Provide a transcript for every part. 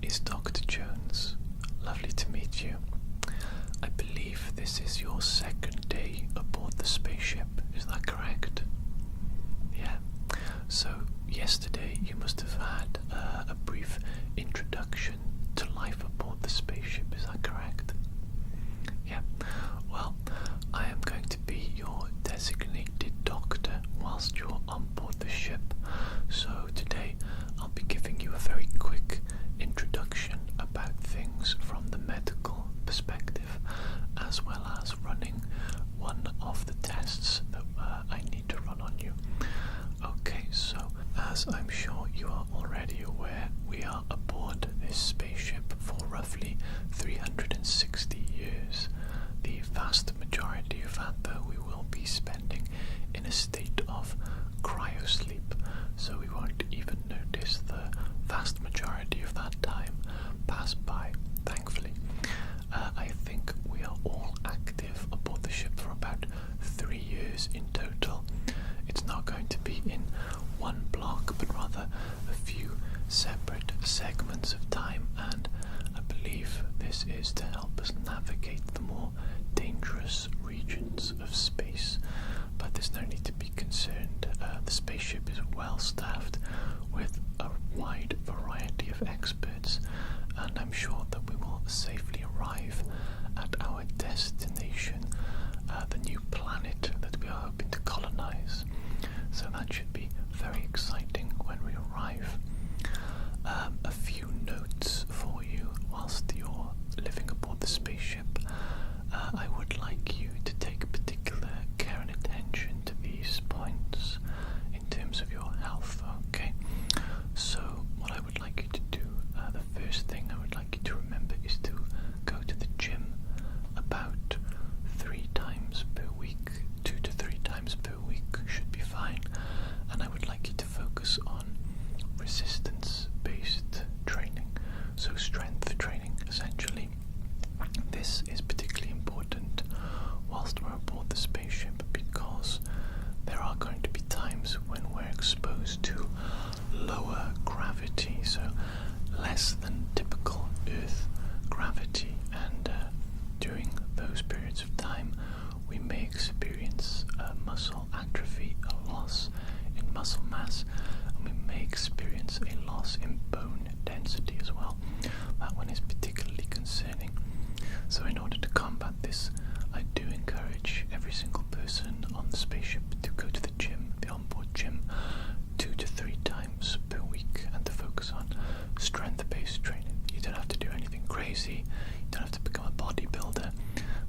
is Dr. Jones. Lovely to meet you. I believe this is your second day aboard the spaceship, is that correct? Yeah. So, yesterday you must have had a brief introduction to life aboard the spaceship, is that correct? Yeah. Well, I am going to be your designated doctor whilst you're on board the ship. So today I'll be giving you a very quick introduction about things from the medical perspective, as well as running one of the tests that I need to run on you. Okay, so as I'm sure you are already aware, we are aboard this spaceship for roughly 360 years. The vast majority of that, though, we will be spending in a state of cryosleep, so we won't even notice the vast majority of that time pass by, thankfully. I think we are all active aboard the ship for about 3 years in total. It's not going to be in one block, but rather a few separate segments of time, and I believe this is to help us navigate the more dangerous regions of space. But there's no need to be concerned. The spaceship is well staffed with a wide variety of experts, and I'm sure that we will safely arrive at our destination, the new planet that we are hoping to colonize. So that should be very exciting when we arrive. A few notes for you whilst you're living aboard the spaceship. I would like you to take particular care and attention to these points in terms of your health, okay? So what I would like you to do, the first thing I would like you to remember is to go to the gym about 3 times per week. 2 to 3 times per week should be fine. And I would like you to focus on resistance-based training, so strength training essentially. This is particularly important whilst we're aboard the spaceship, because there are going to be times when we're exposed to lower gravity, so less than typical Earth gravity, and during those periods of time we may experience muscle atrophy, a loss in muscle mass, and we may experience a loss in bone density as well. That one is particularly concerning. So in order to combat this, I do encourage every single person on the spaceship to go to the gym, the onboard gym, 2 to 3 times per week, and to focus on strength-based training. You don't have to do anything crazy, you don't have to become a bodybuilder,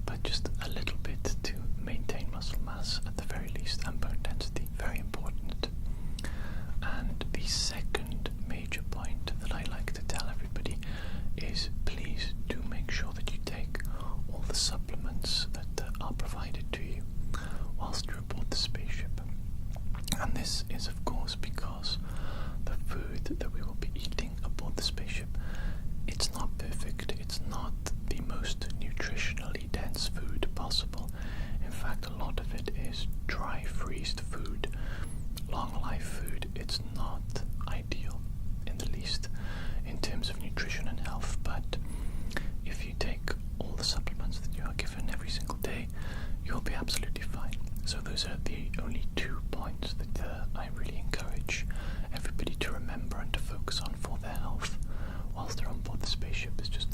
but just a little bit to maintain muscle mass at the very least, and bone density, very important. And the second major point that I like to tell everybody is, please do make sure that you take all the supplements that are provided to you whilst you're aboard the spaceship. And this is of course because the food that we will be eating aboard the spaceship, it's not perfect, it's not the most nutritionally dense food possible. In fact, a lot of it is dry freezed food, long life food. It's not ideal in the least in terms of nutrition and health, but if you take all the supplements that you are given every single day, you'll be absolutely fine. So those are the only 2 points that I really encourage everybody to remember and to focus on for their health whilst they're on board the spaceship, is just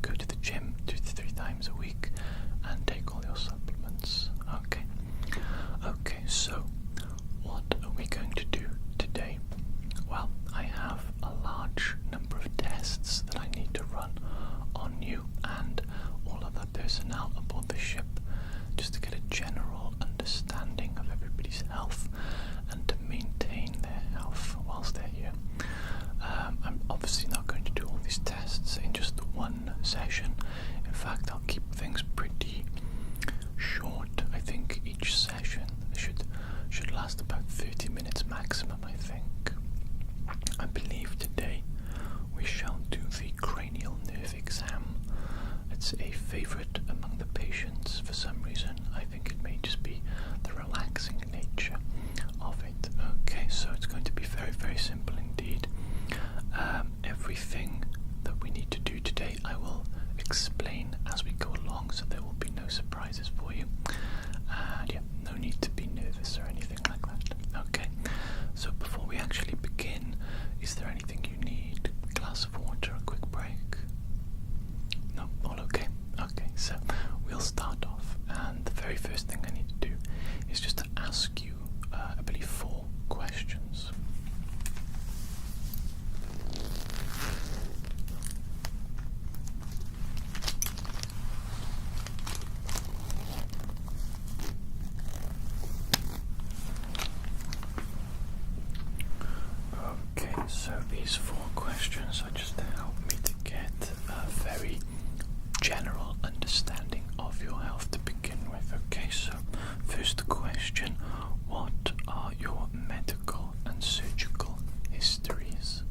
go to the gym 2 to 3 times a week and take all your supplements. Okay, so what are we going to do today? Well, I have a large number of tests that I need to run on you and all other personnel aboard the ship, just to get a general understanding of everybody's health and to maintain their health whilst they're here. I'm obviously not going to do all these tests in just one session. In fact, I'll keep things pretty short. I think each session should last about 30 minutes maximum, I think. I believe today we shall do the cranial nerve exam. It's a favourite among the patients for some reason. I think it may just be the relaxing nature of it. Okay, so it's going to be very, very simple indeed. Everything that we need explain as we go along, so there will be no surprises for you. And yeah, no need to be nervous or anything like that. Okay, so before we actually begin, is there anything you need? A glass of water, a quick break? No, all okay? Okay, so we'll start off, and the very first thing I need to do is just to ask you, I believe, 4 questions. Okay, so these 4 questions are just to help me to get a very general understanding of your health to begin with. Okay, so first question, what are your medical and surgical histories?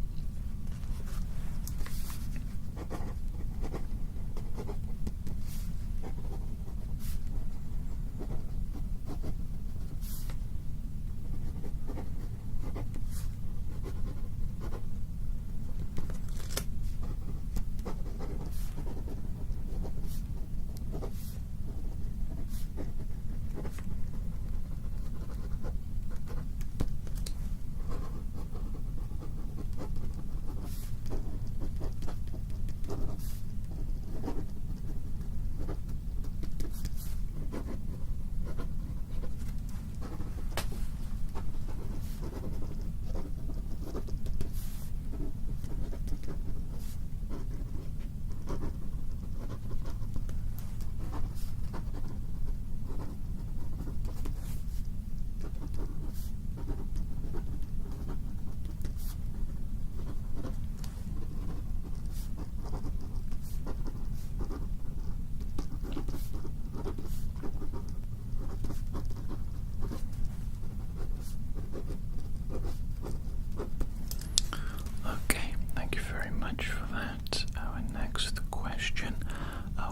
Okay, thank you very much for that. Our next question,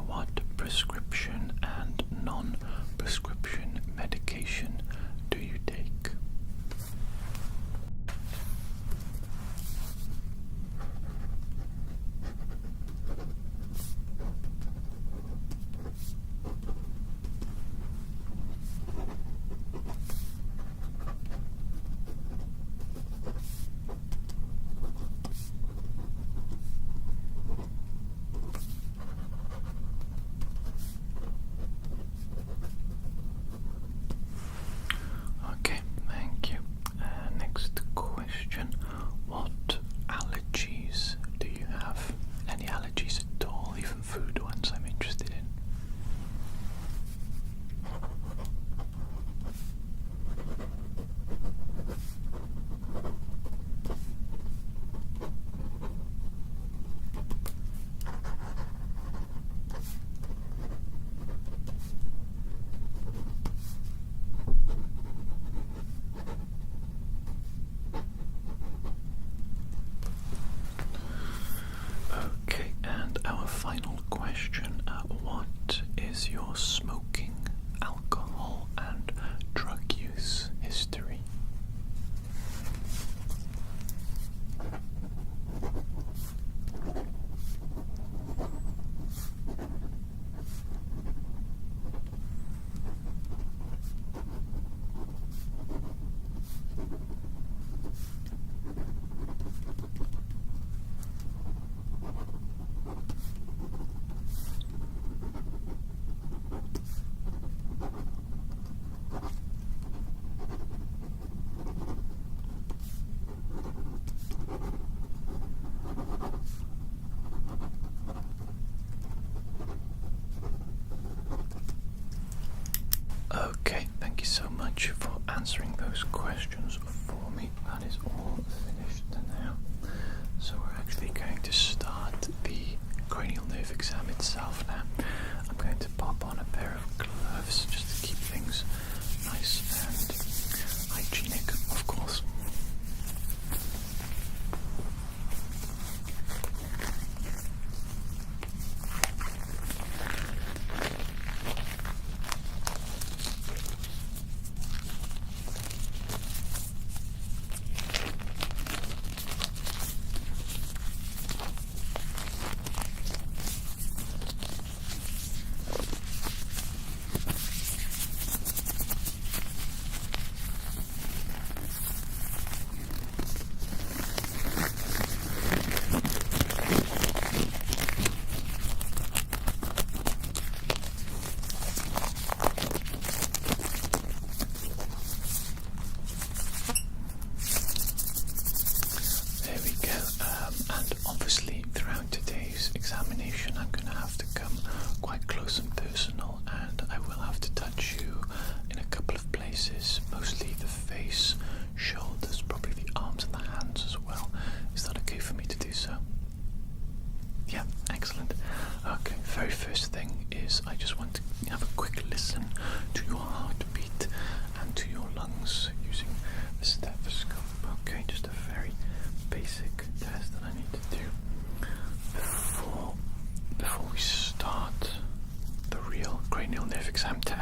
what prescription and non-prescription medication do you take? Okay, thank you. Next question, what allergies do you have? Any allergies at all, even food ones I'm interested in? Okay, and our final question, what is your smoking, alcohol and drug use history? Okay, thank you so much for answering those questions for me. That is all finished now. So we're actually going to start the cranial nerve exam itself now. I'm going to pop on a pair of gloves just to keep things nice and hygienic, of course.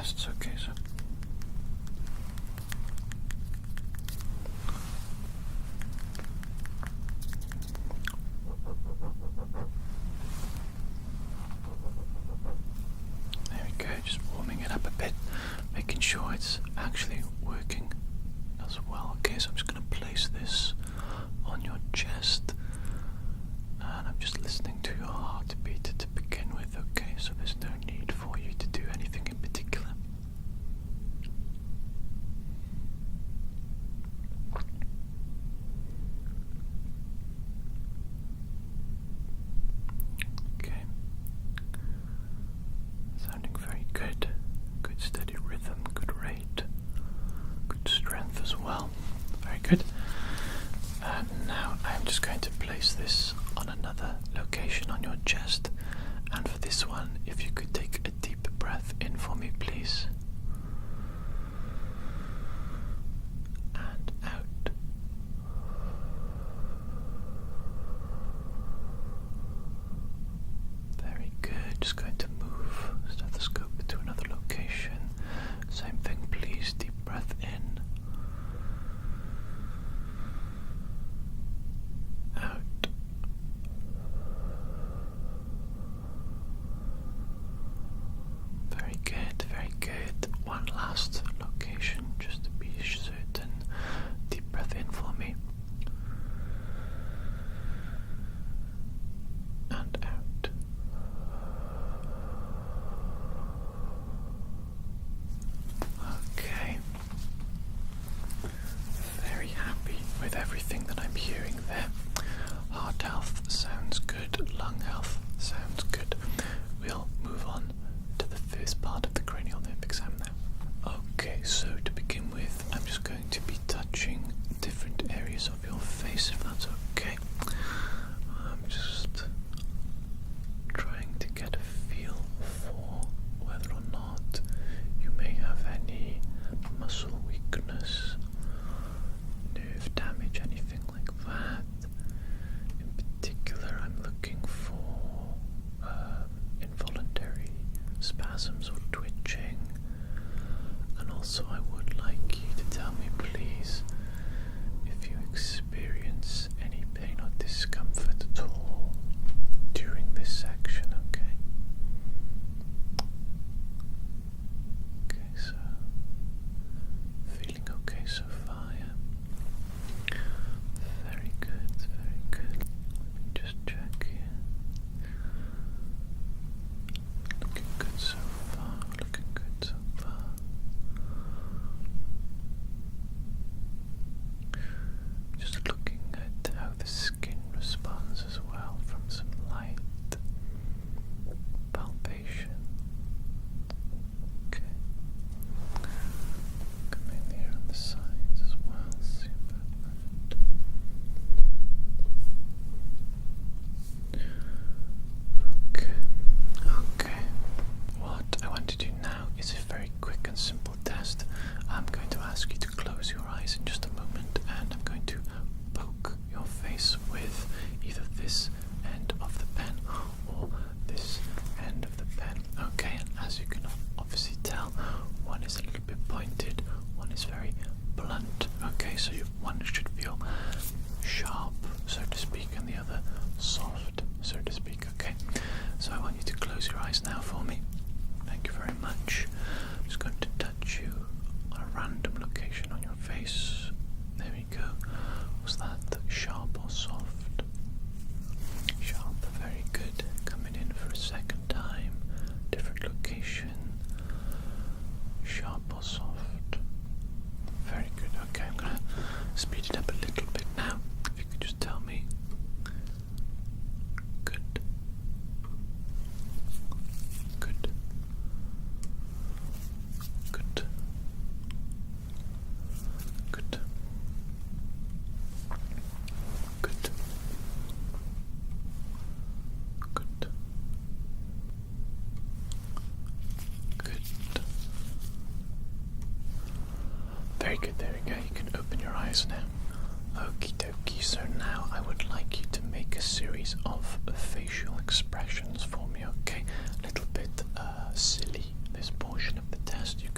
breasts, okay, so. There we go, just warming it up a bit, making sure it's actually working as well. Okay, so I'm just going to place this on your chest, and I'm just listening to your heartbeat to begin with. Okay, so there's no need for you to do anything in particular. Okay, sounding very good. Good steady rhythm, good rate, good strength as well. Very good. Now I'm just going to place this on another location on your chest, and for this one, if you could take a deep breath in for me, please, and out. Very good. Just going to move stethoscope to another location. Same thing, please. Deep breath in. Out. Very good, very good. One last location, just to be certain. Deep breath in for me. And out. Okay. Very happy with everything that I'm hearing there. Heart health sounds good, lung health sounds good. We'll move on to the first part of the cranial nerve exam now. Okay, so to begin with, I'm just going to be touching different areas of your face, if that's okay. I'm just trying to get a feel for whether or not you may have any muscle weakness, nerve damage, anything like that. In particular, I'm looking for involuntary spasms or twitching, and also I would like you to tell me, please, if you experience any pain or discomfort at all during this section, okay? Okay, so feeling okay so far, yeah? Very good, very good. Let me just check here. Looking good so far, looking good so far. Just looking at how the skin responds as well from some light palpation. Okay. Come in here on the sides as well, see about that. Okay. Okay. What I want to do now is a very quick and simple test. I'm going to ask you to close your eyes in just a moment, and I'm going to poke your face with either this end of the pen or this end of the pen. Okay, and as you can obviously tell, one is a little bit pointed, one is very blunt. Okay, so one should feel sharp, so to speak, and the other soft, so to speak. Okay, so I want you to close your eyes now for me. Thank you very much. I'm just going to touch you on a random location on your face. There we go. Was that sharp or soft? Sharp, very good. Coming in for a second time. Different location. Sharp or soft? Very good. Okay, I'm going to speed it up a little bit now. If you could just tell me. Good. Good. Good. Good. Good. Good. Good. Very good, there we go. You can open your eyes now. Okie dokie, so now I would like you to make a series of facial expressions for me, okay? A little bit silly, this portion of the test. You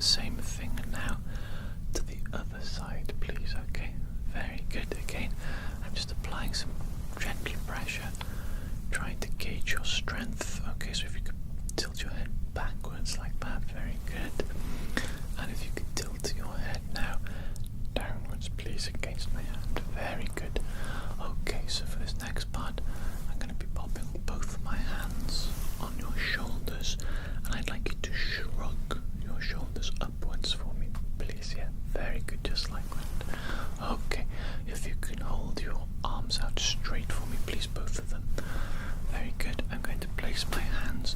same thing now to the other side, please. Okay, very good. Again, I'm just applying some gentle pressure, trying to gauge your strength. Okay, so if you could tilt your head backwards like that, very good. And if you could tilt your head now downwards, please, against my hand, very good. Okay, so for this next part, I'm going to be popping both my hands on your shoulders, and I'd like you to shrug your shoulders upwards for me, please. Yeah, very good, just like that. Okay, if you can hold your arms out straight for me, please, both of them. Very good. I'm going to place my hands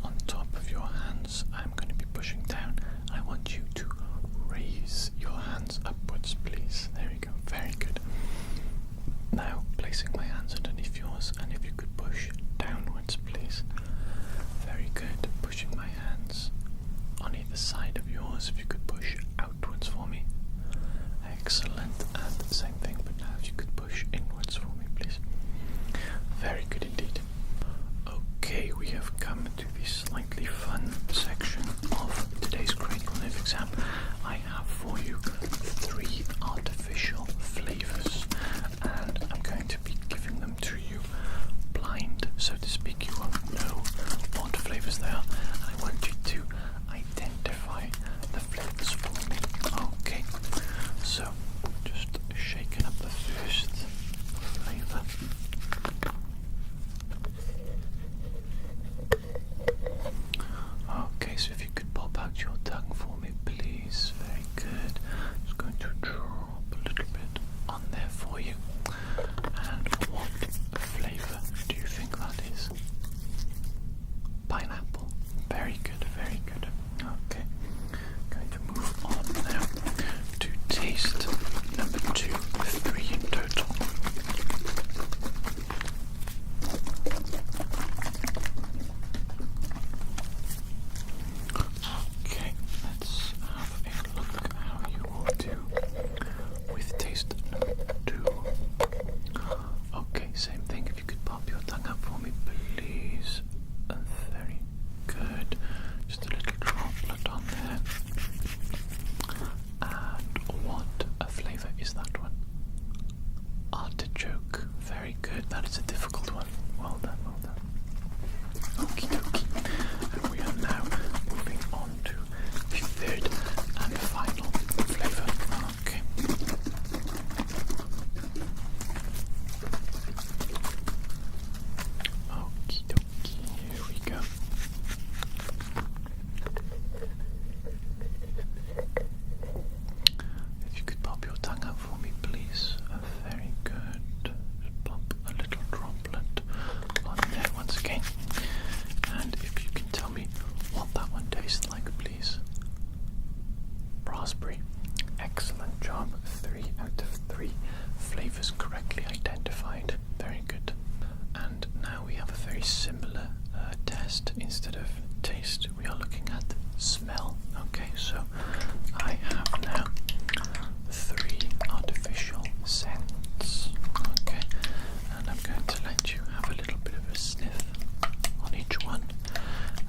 on top of your hands. I'm going to be pushing down. I want you to raise your hands upwards, please. There we go. Very good. Now, placing my hands underneath yours, and if you could push downwards, please. Very good. Pushing my hands on either side of yours. If you could push outwards for me. Excellent. And the same thing, but now if you could push inwards for me, please. Very good indeed. Okay, we have come to the slightly fun section of today's cranial nerve exam. I have for you 3 artificial flavors, and I'm going to be giving them to you blind, so to speak. You won't know what flavors they are, and I want you to identify the flavors for me. Okay, so just shaking up the first flavor. Okay, so if you could pop out your tongue for me, please. Very good. Just going to drop a little bit on there for you. And what flavor do you think that is? Pineapple. Very good, very good. Okay. Going to move on now to taste number 2, 3 in total. Okay, let's have a look at how you will do with taste number 2. Okay, same thing. If you could pop your tongue up for me, please. Very good. Just a little droplet on there. And what a flavour is that one? Artichoke. Very good. That is a difficult one. Well done, well done. Okie dokie. And we are now moving on to the third and final flavour. Okay. Okie dokie. Here we go. If you could pop your tongue out for me, please. Very good. Just pop a little droplet on there once again. And if you can tell me what that one tastes like, please. Raspberry. Excellent job. 3 out of 3 flavors correctly identified. Very good. And now we have a very similar test. Instead of taste, we are looking at smell. Okay, so I have now 3 artificial scents. Okay, and I'm going to let you have a little bit of a sniff on each one.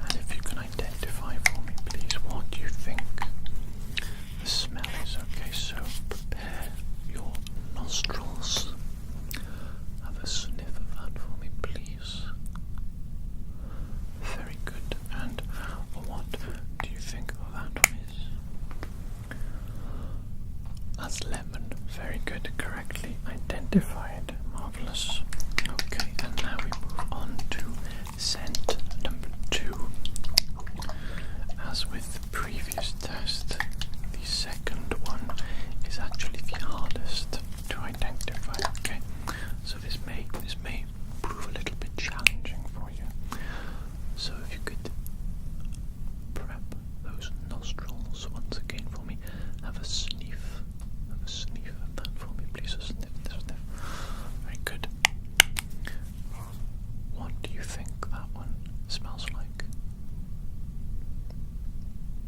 And if you can identify for me, please, what you think the smell is. Okay, so prepare your nostrils. Have a sniff of that for me, please. Very good. And what do you think that one is? That's lemon. Very good. Correctly identified. Marvellous. Okay, and now we move on to scent number 2. As with the previous test, the second one is actually the hardest to identify. Okay, so this may prove a little bit challenging for you. So if you could prep those nostrils once again for me, have a sniff of that for me, please. A sniff. Very good. What do you think that one smells like?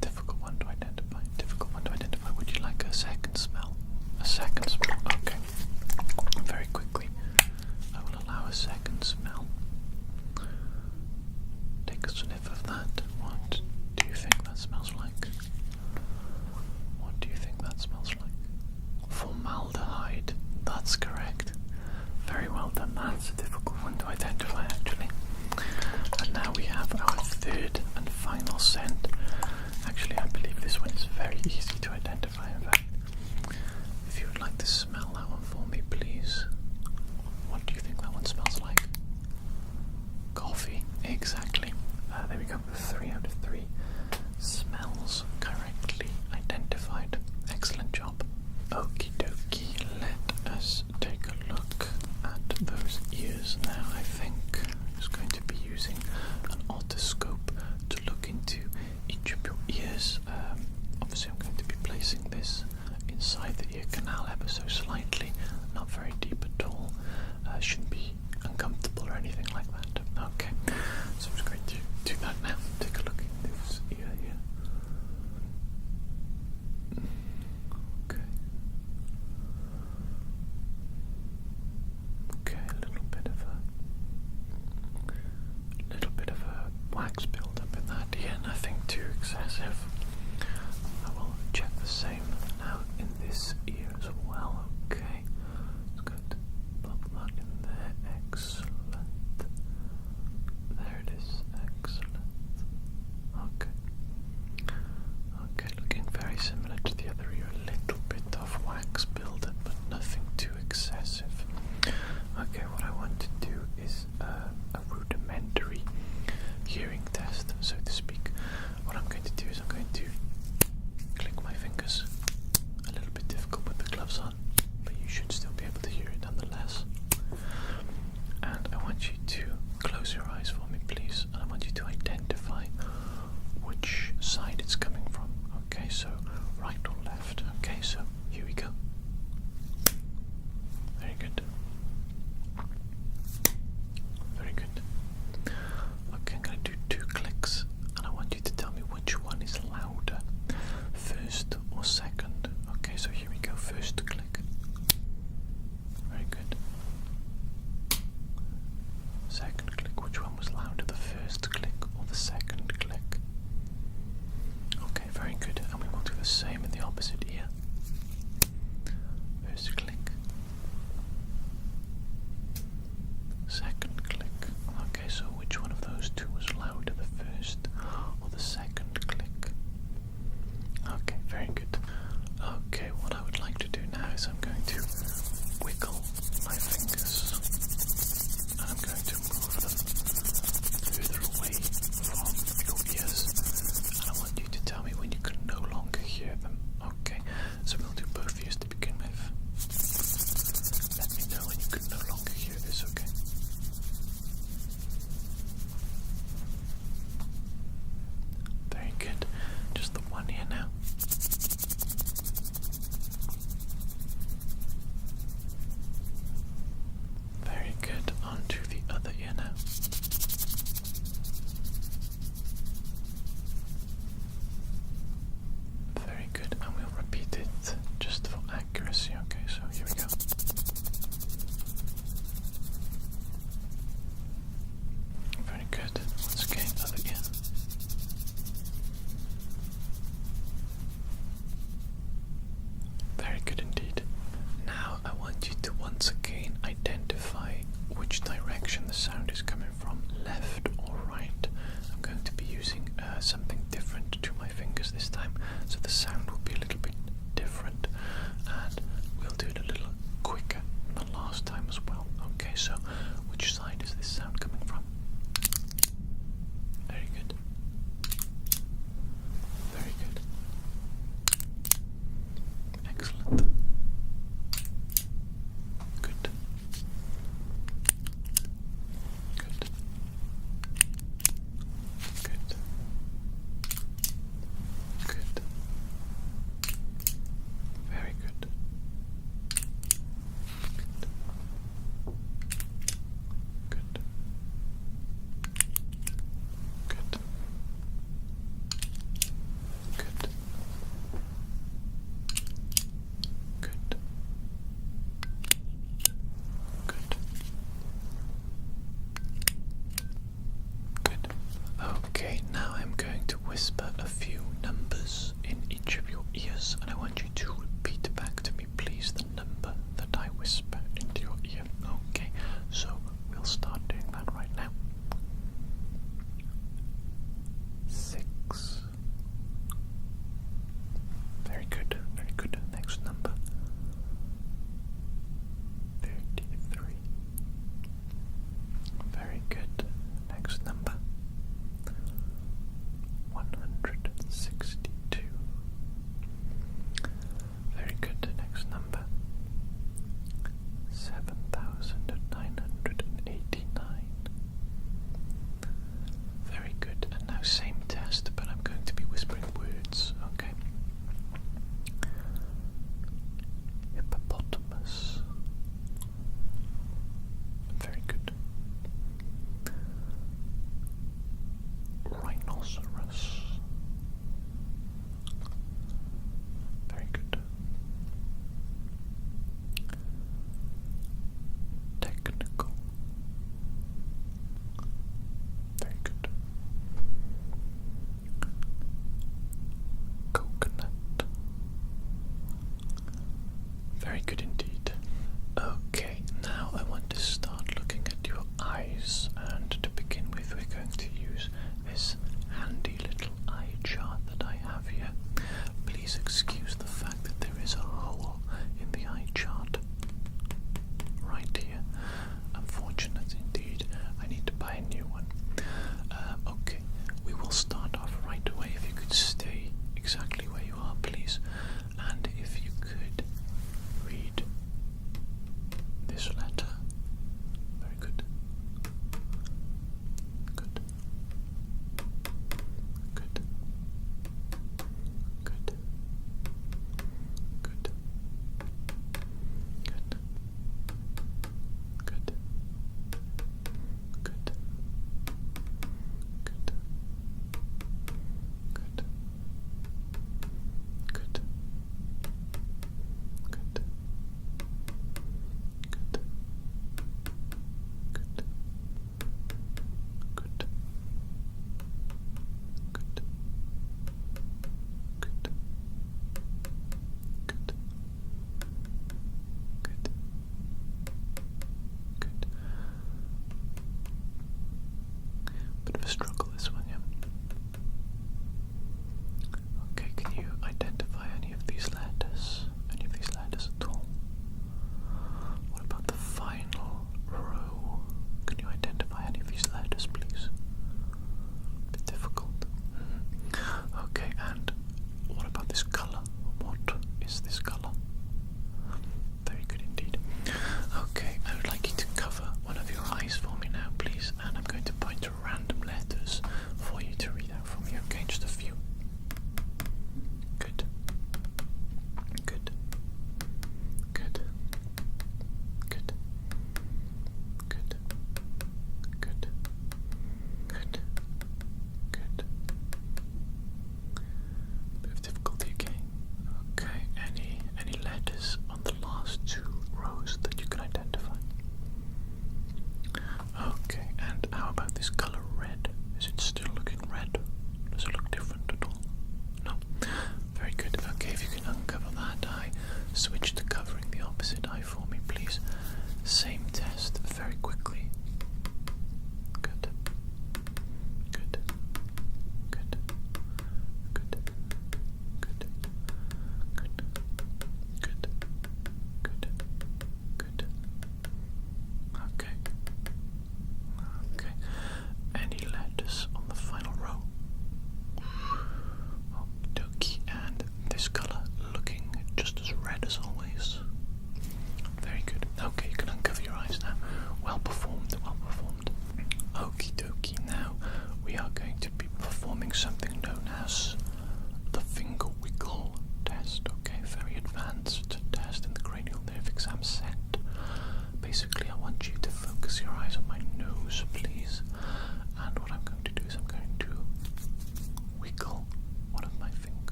Difficult one to identify. Would you like a second smell? Okay. Very quickly, I will allow a second smell. Take a sniff of that. What do you think that smells like? wax build-up in that ear, nothing too excessive. I will check the same now in this ear as well. Okay, it's good. Pop that in there. Excellent. There it is. Excellent. Okay. Okay, looking very similar to the other ear. A little bit of wax build-up, but nothing too excessive. Okay, what I want to do is a rudimentary hearing test, so to speak. What I'm going to do is I'm going to click my fingers. A little bit difficult with the gloves on, but you should still be able to hear it nonetheless. And I want you to close your eyes for me, please, and I want you to identify which side it's coming from. Okay, so right or left. Okay, so here we go. Very good. Very good. Okay, I'm going to do 2 clicks, and I want you to tell me which one is louder, first or second. Okay, so here we go. First click. Very good. Second click. Which one was louder, the first click or the second click? Okay, very good. And we will do the same in the opposite ear. First click. Second click. Okay, so which one of those two was louder, the first or the second click? Okay, very good. Okay, what I would like to do now is I'm going to wiggle my fingers and I'm going to move them further away from your ears, and I want you to tell me when you can no longer hear them. Okay, so we'll do both ears to begin with. Let me know when you can no longer hear this, okay? Very good. Just the one ear now. Very good. On to the other ear now. Very good. And we'll repeat it just for accuracy. Okay, so here we go. Very good. Once again, other ear. Very good indeed. Now I want you to once again identify which direction the sound is coming from, left or right. I'm going to be using something different to my fingers this time, so the sound will be a little bit different, and we'll do it a little quicker than last time as well. Okay, so which side is this sound coming from? Very good. Very good. Excellent. Good. Good. Good. Good. Very good. Good. Good. Good. Good. Good. Good. Okay, now I'm going to whisper a few numbers in each of your ears, and I want you to repeat back to me, please, the number that I whisper into your ear. Okay, so we'll start doing that right now. 6. Very good, very good. Next number. 33. Very good. Next number. 162.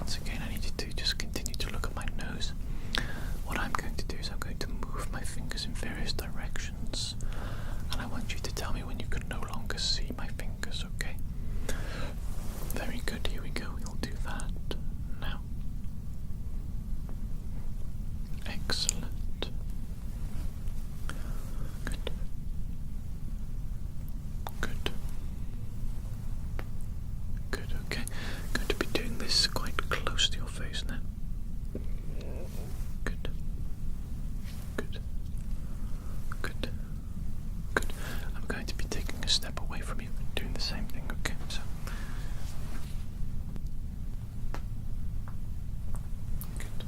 once again, I need you to just continue to look at my nose. What I'm going to do is I'm going to move my fingers in various directions, and I want you to tell me when you can no longer see my fingers, okay? Very good, here we go, we'll do that now. Excellent. Good. Good. Good, okay. Going to be doing this quite close to your face now. Good. Good. Good. Good. I'm going to be taking a step away from you and doing the same thing, okay? So. Good.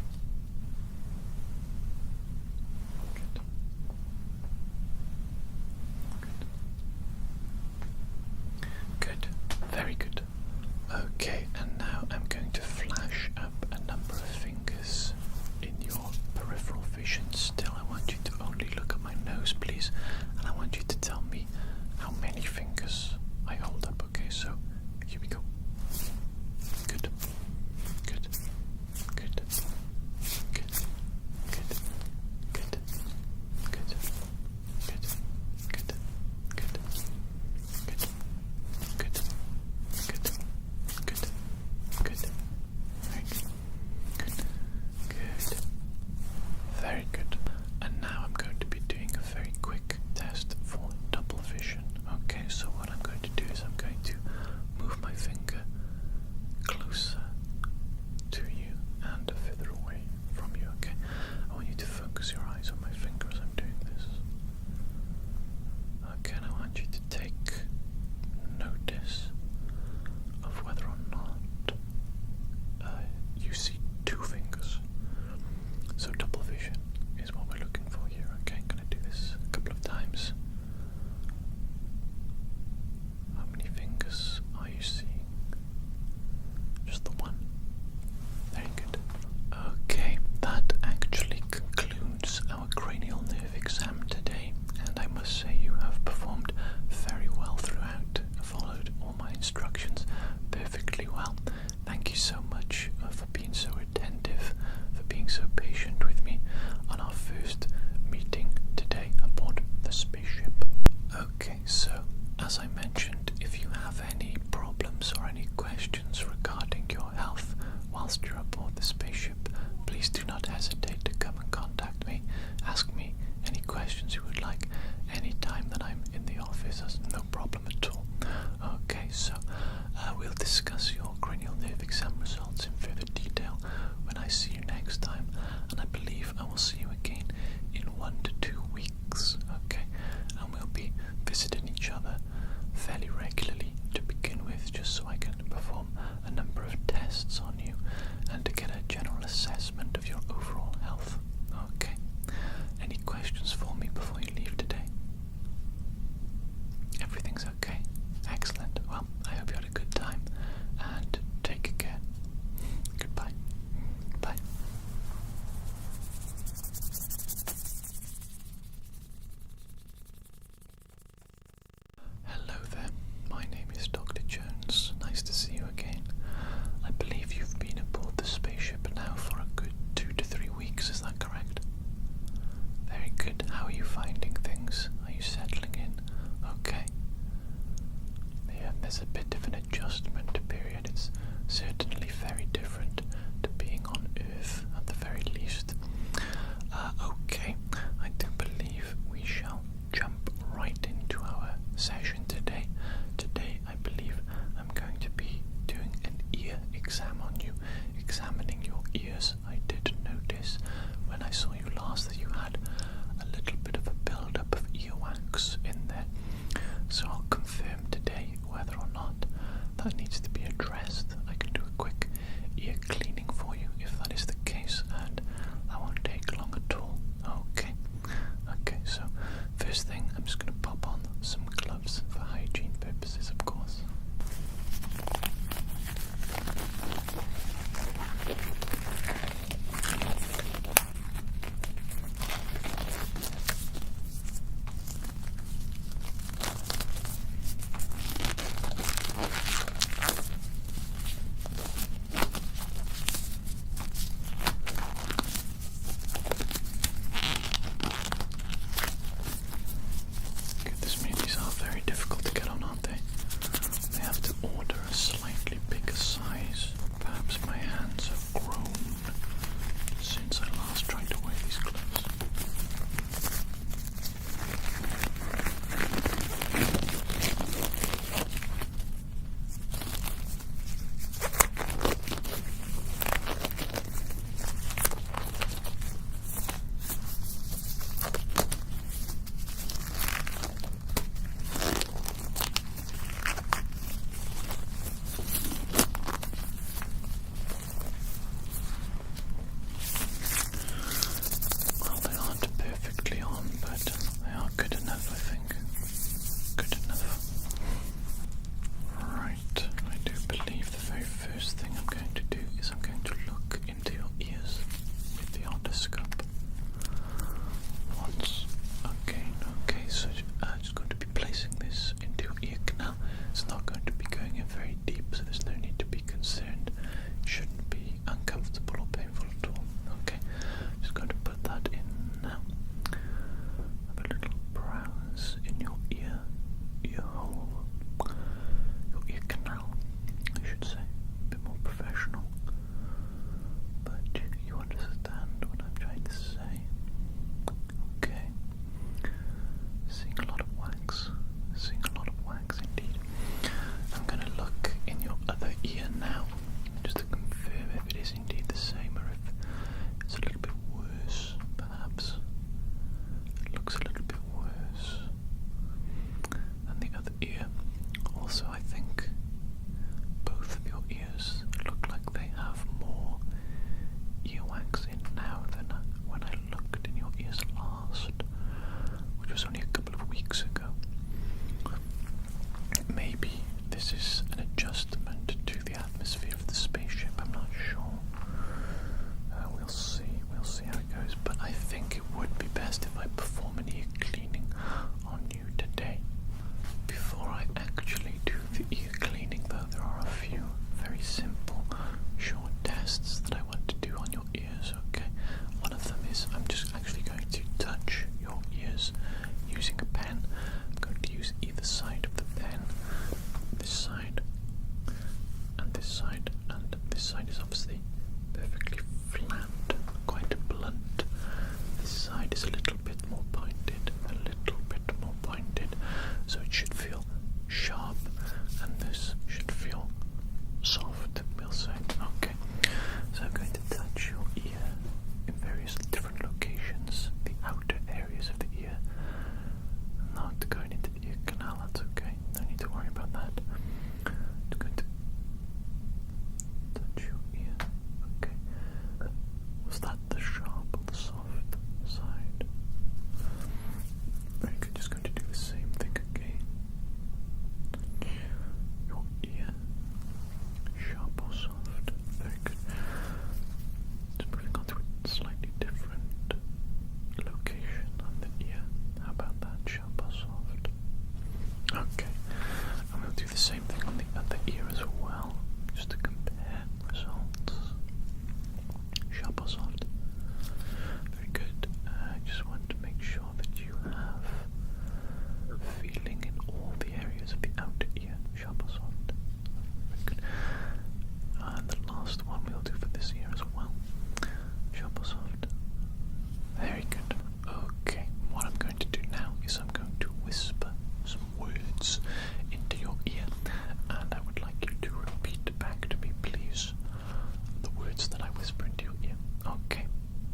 whisper into your ear. Okay,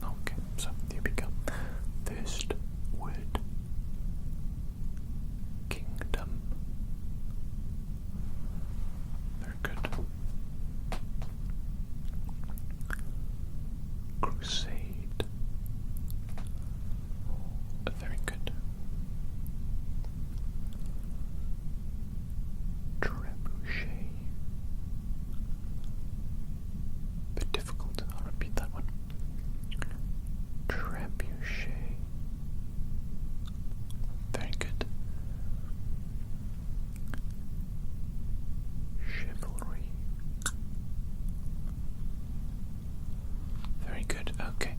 okay, so here we go. First word, kingdom. Very good. Crusade. Very good. Trebuchet. Bit difficult. I'll repeat that one. Trebuchet. Very good. Chivalry. Very good. Okay.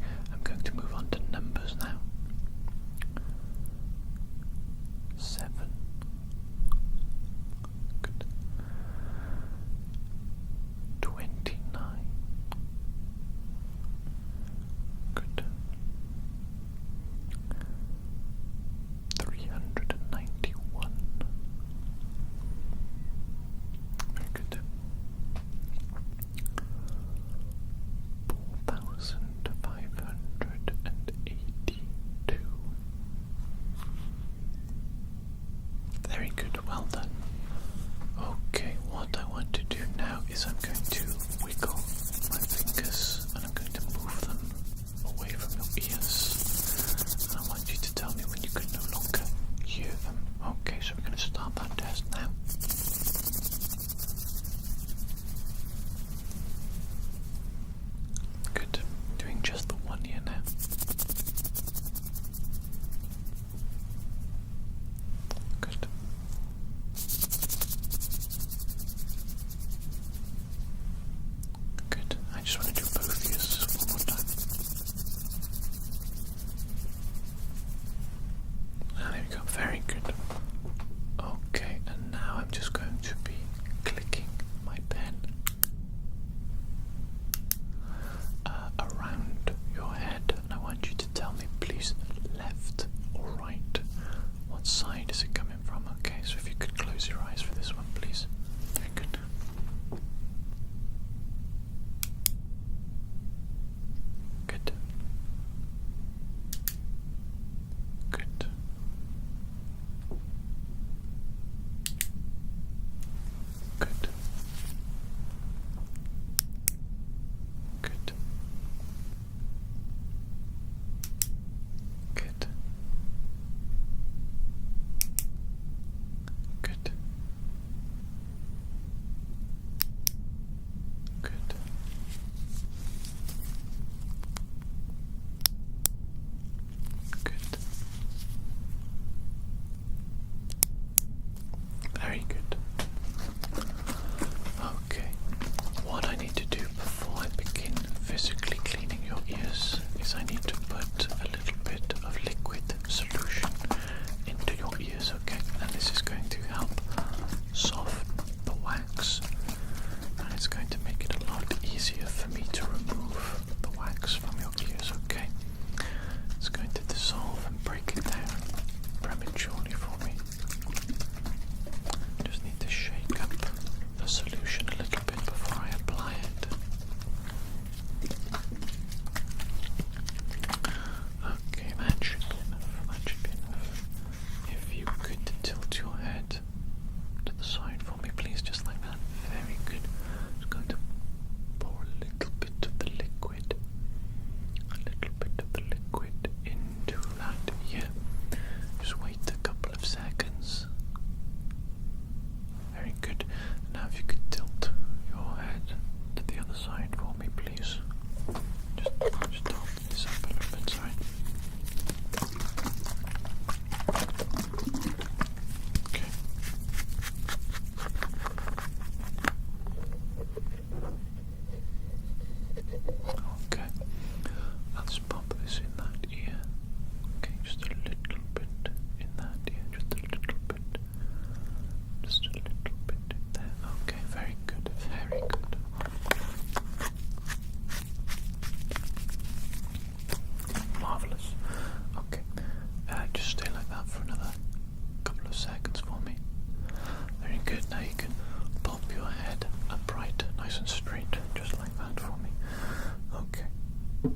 That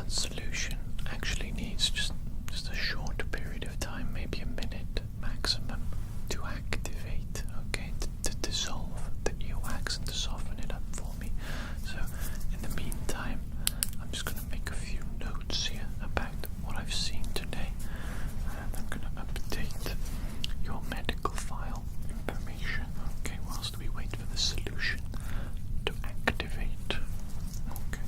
solution actually needs just a short period of time, maybe a minute maximum, to activate, okay, to dissolve the earwax and to soften it up for me. So in the meantime, I'm just going to make a few notes here about what I've seen today, and I'm going to update your medical file information, okay, whilst we wait for the solution to activate. Okay.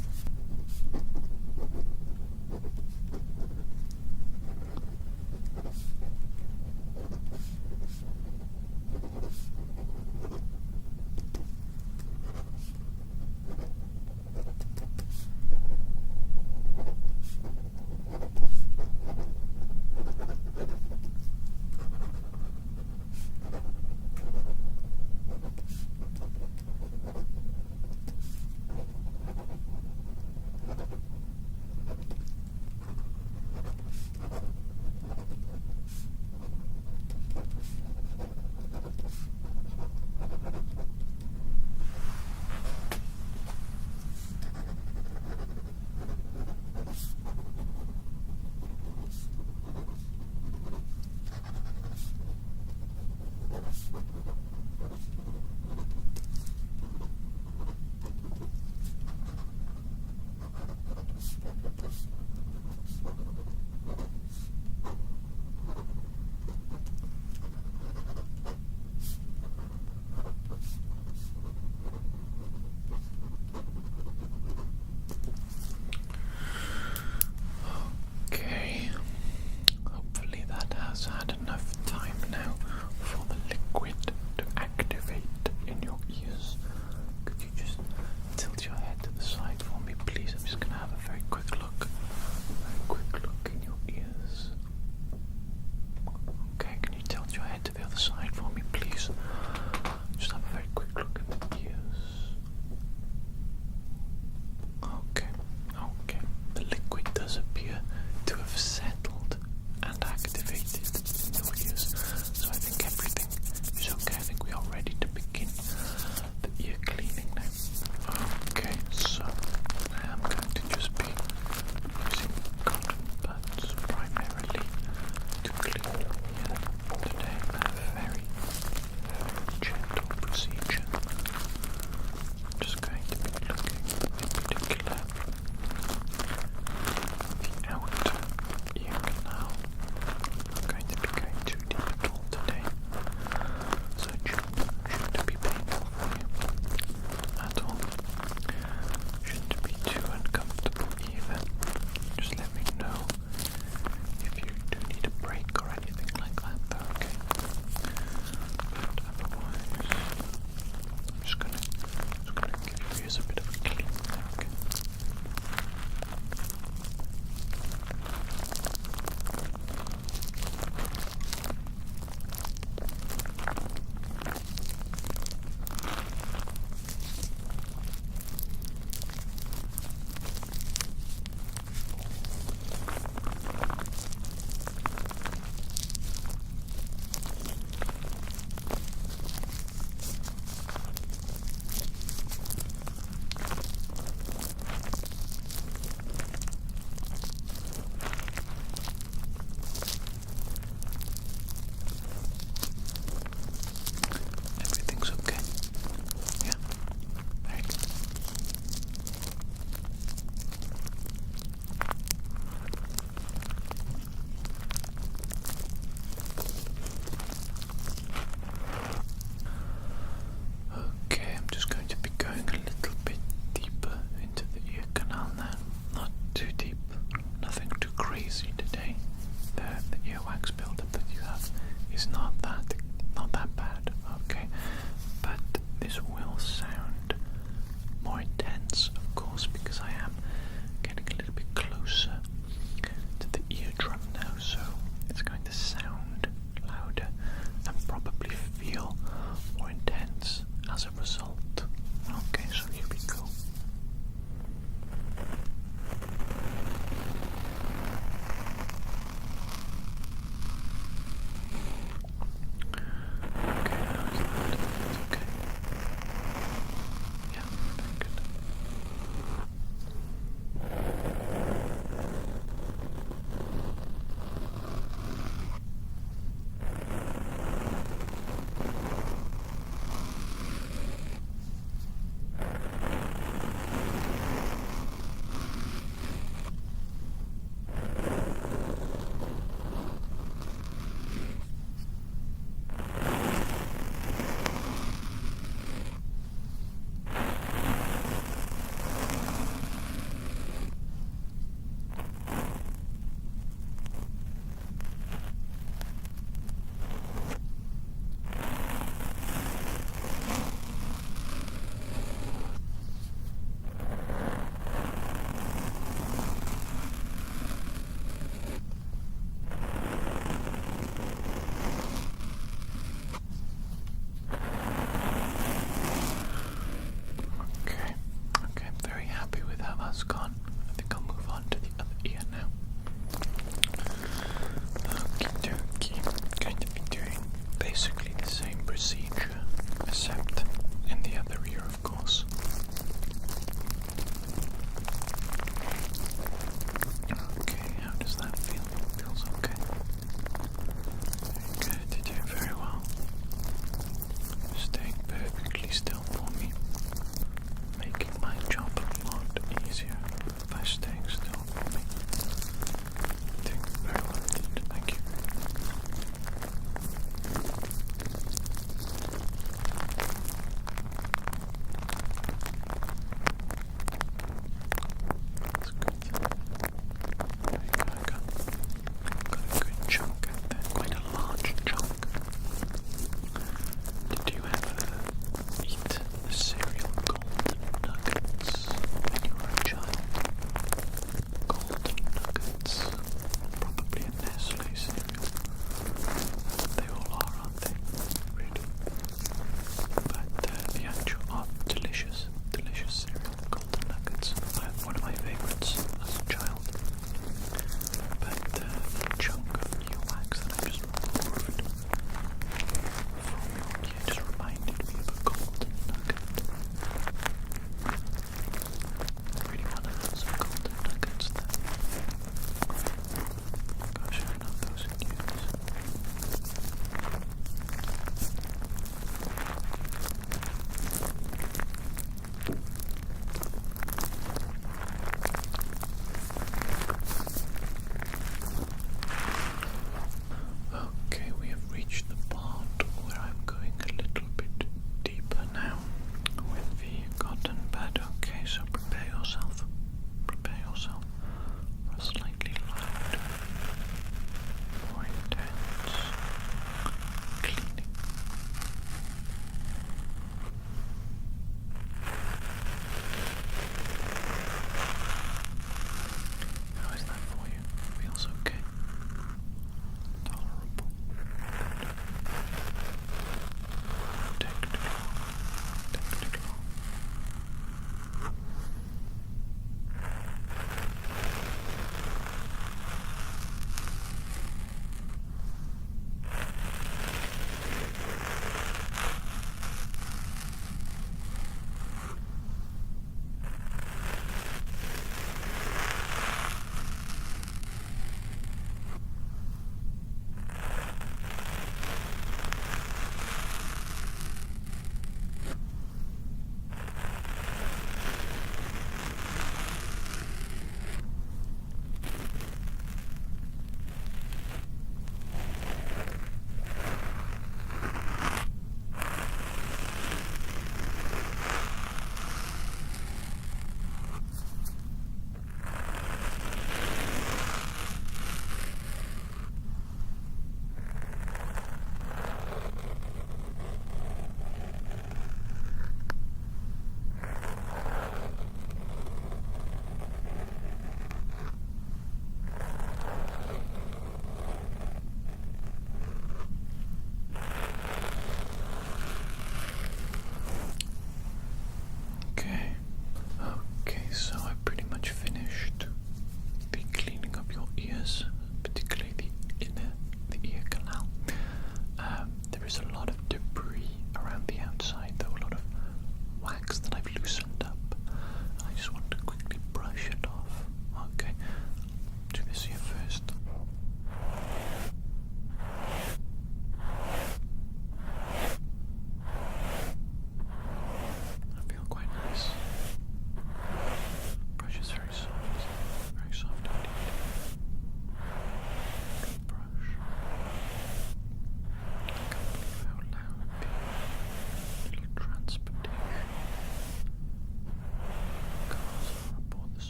Okay, hopefully that has had enough time now for the liquid to activate in your ears. Could you just tilt your head to the side for me, please? I'm just going to have a very quick look. In your ears. Okay, can you tilt your head to the other side for me, please? Just have a very quick look at the ears. Okay. The liquid does appear to have settled and activated in your ears. So I think everything is okay. I think we are ready to begin the ear cleaning now. Okay, so I am going to just be using cotton buds primarily to clean your ear today. A very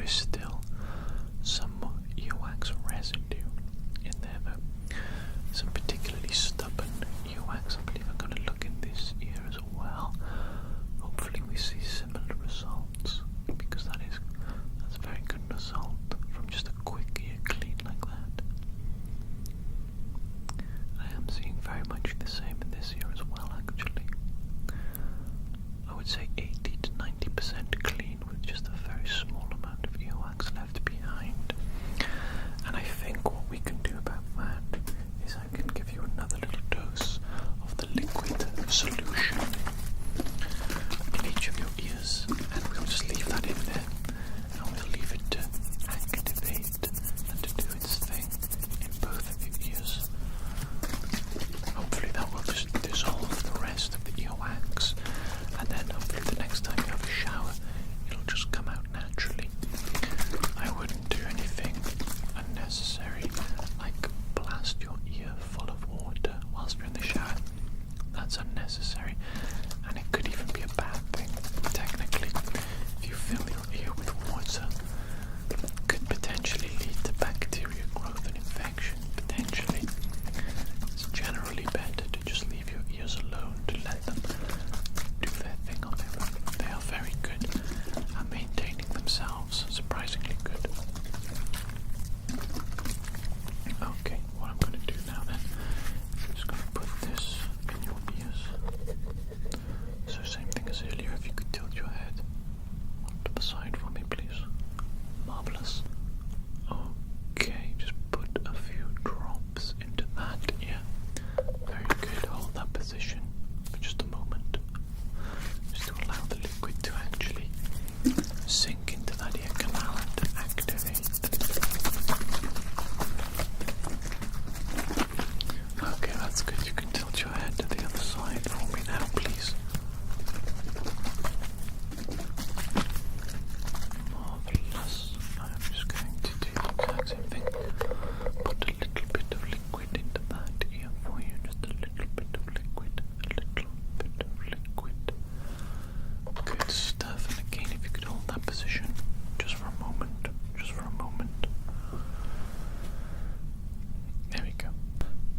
is still some earwax residue in there though. Some particularly stubborn earwax. I believe I'm going to look in this ear as well. Hopefully we see similar results, because that's a very good result from just a quick ear clean like that. I am seeing very much the same in this ear as well, actually. I would say 80 to 90% clean with just a very small amount of earwax left behind. And I think what we can do about that is I can give you another little dose of the liquid solution in each of your ears, and we'll just leave that in there, and we'll leave it to activate and to do its thing in both of your ears. Hopefully that will just dissolve the rest of the earwax, and then hopefully the next time you have a shower it'll just come out naturally. I wouldn't do anything unnecessary like blast your ear full of water whilst you're in the shower. That's unnecessary, and it could even be a bad thing technically. If you fill your ear with water, it could potentially lead to bacteria growth and infection. Potentially, it's generally better to just leave your ears alone, to let them do their thing on their own. They are very good at maintaining themselves, surprisingly good. Okay, what I'm going to do now then, I'm just going to put this in your ears. So same thing as earlier, if you could tilt your head to the side for me, please. Marvellous. Okay, just put a few drops into that ear. Very good, hold that position for just a moment. Just to allow the liquid to actually sink into that ear canal and to activate. Okay, that's good. You can tilt your head to the other side for me now, please. Marvellous. I'm just going to do the exact same thing. Put a little bit of liquid into that ear for you. Just a little bit of liquid. A little bit of liquid. Good stuff. And again, if you could hold that position just for a moment. Just for a moment. There we go.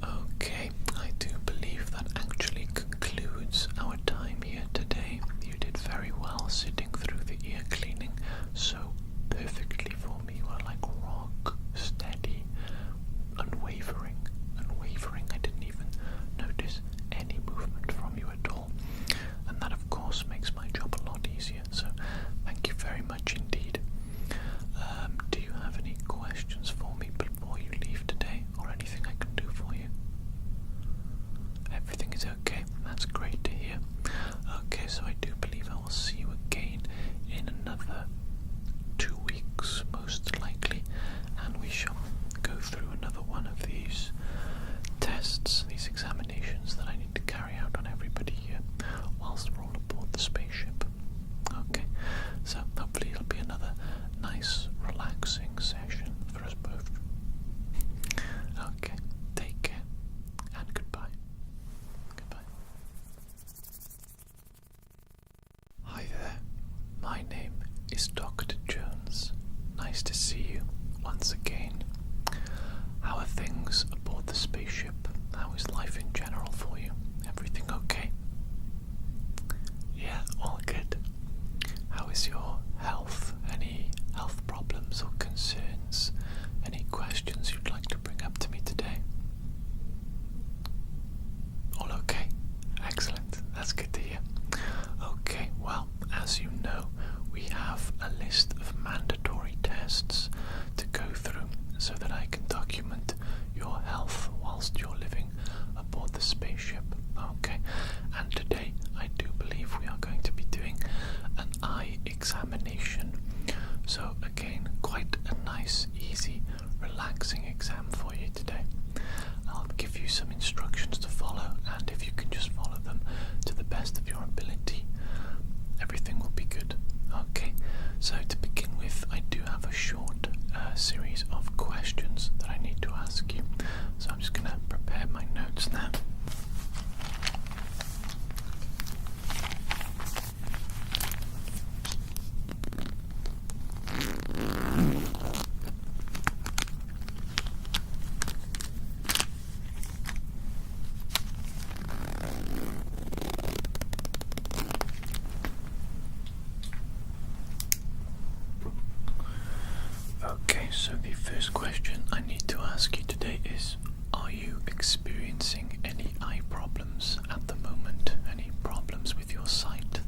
Okay, I do believe that actually concludes our time here today. You did very well sitting through the ear cleaning so perfectly for me. You were like rock steady, unwavering. I didn't even notice any movement from you at all, and that of course makes my job a lot easier, so thank you very much indeed. Do you have any questions for me before you leave today, or anything I can do for you? Everything is okay. That's great to hear. Okay, so I do believe I will see you again in another 2 weeks, most likely, and we shall go through another one of these tests, these examinations that I need to carry out on everybody here whilst we're all aboard the spaceship. Okay, so hopefully it'll be another nice, relaxing session for us both. Okay, take care, and goodbye. Goodbye. Hi there, my name is Dr. Jones. Nice to see you once again. How are things aboard the spaceship? How is life in general for you? Everything okay? Yeah, all good. How is your health? Any health problems or concerns? Any questions you'd like to bring up to me today? All okay? Excellent. That's good to hear. Okay, well, as you know, we have a list of mandatory tests to go through so that I can document your health whilst you're living aboard the spaceship. Okay, and today I do believe we are going to be doing an eye examination. So again, quite a nice, easy, relaxing exam for you today. I'll give you some instructions to follow, and if you can just follow them to the best of your ability, everything will be good. Okay, so to begin with, I do have a short series of questions that I need to ask you. So I'm just going to prepare my notes now. So the first question I need to ask you today is, are you experiencing any eye problems at the moment? Any problems with your sight?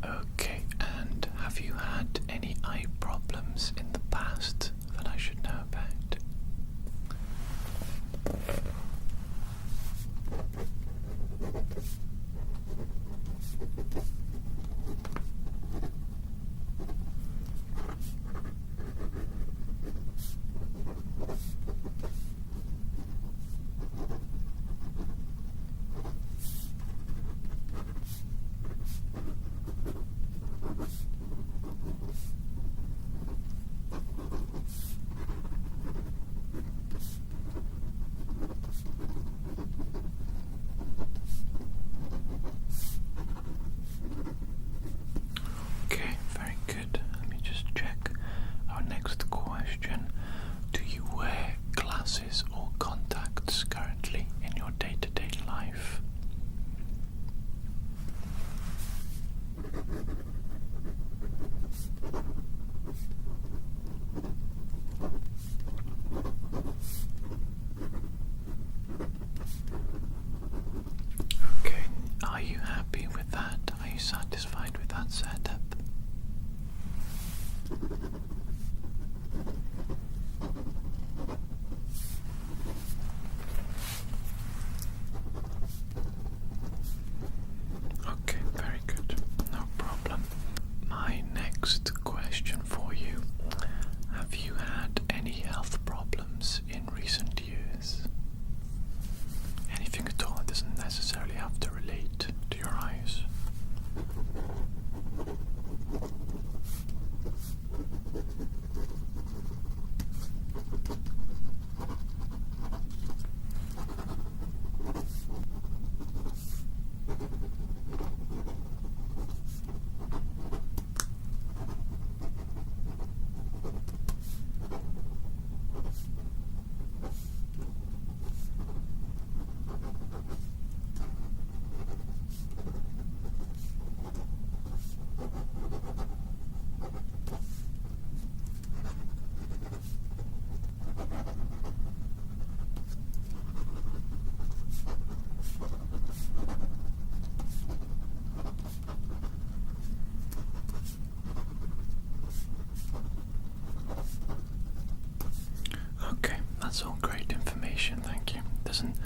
Okay, and have you had any eye problems in the past that I should know about? Okay, very good. Let me just check our next question. Do you wear glasses or contacts currently in your day-to-day life? Okay, are you happy with that? Are you satisfied with that setup? Okay, very good. No problem. My next question for you. Have you had any health problems in recent years? Anything at all? It doesn't necessarily have to relate to your eyes. Okay, that's all great information, thank you. Doesn't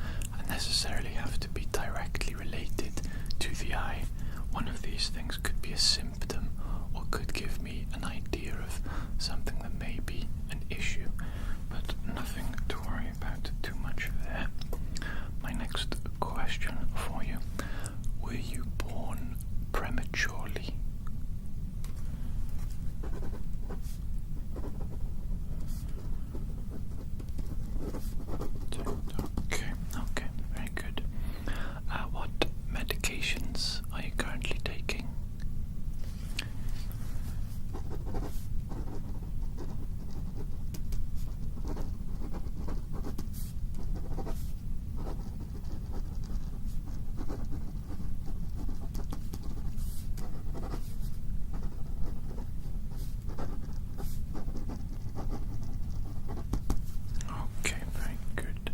necessarily have to be directly related to the eye. One of these things could be a symptom or could give me an idea of something that may be an issue, but nothing to worry about too much there. My next question for you. Were you born prematurely? Okay, very good. What medications are you currently taking? Okay, very good.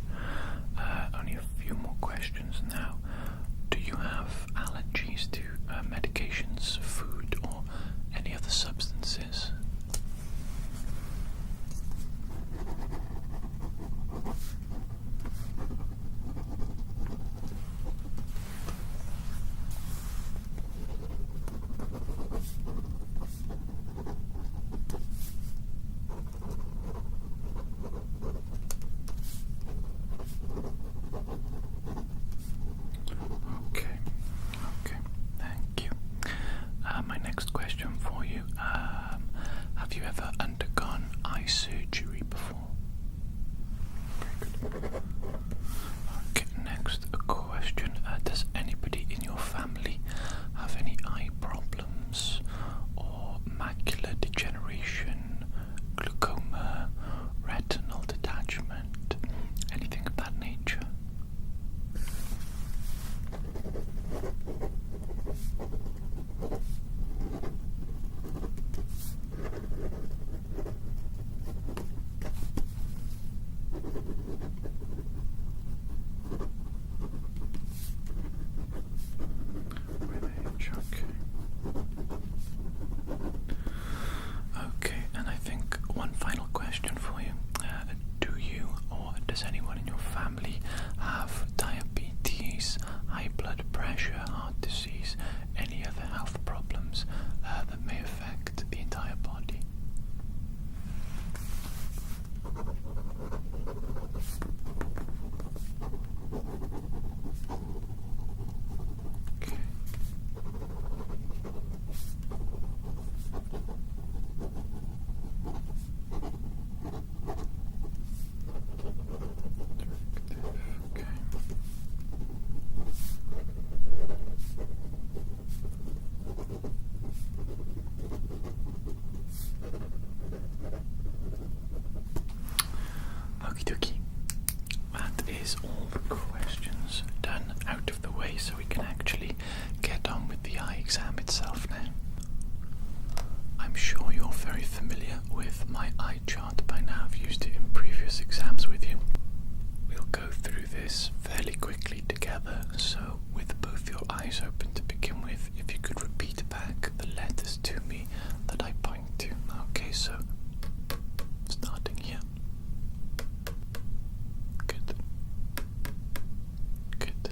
Only a few more questions now. Do you have allergies to medications, food, or any other substances? Okay, thank you. My next question question for you. Have you ever undergone eye surgery before? Very good. Okay, next question. Does anybody in your family have any eye problems or macular degeneration, glaucoma, retinal detachment, anything of that nature? Okay, and I think one final question for you. Do you or does anyone in your family have diabetes, high blood pressure, heart disease, any other health problems that may affect the entire body? Okay. Okay. Okie dokie. That is all the questions done out of the way, so we can actually get on with the eye exam itself now. I'm sure you're very familiar with my eye chart by now. I've used it in previous exams with you. We'll go through this fairly quickly together, so with both your eyes open to begin with, if you could repeat back the letters to me that I point to. Okay, so starting here. Good. Good.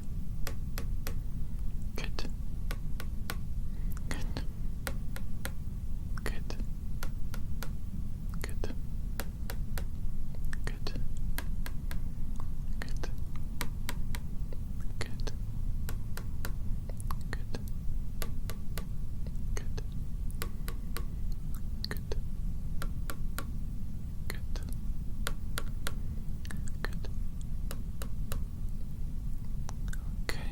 Good. Good. Good. Good. Good. Good. Good. Good. Good. Good. Good. Good. Okay.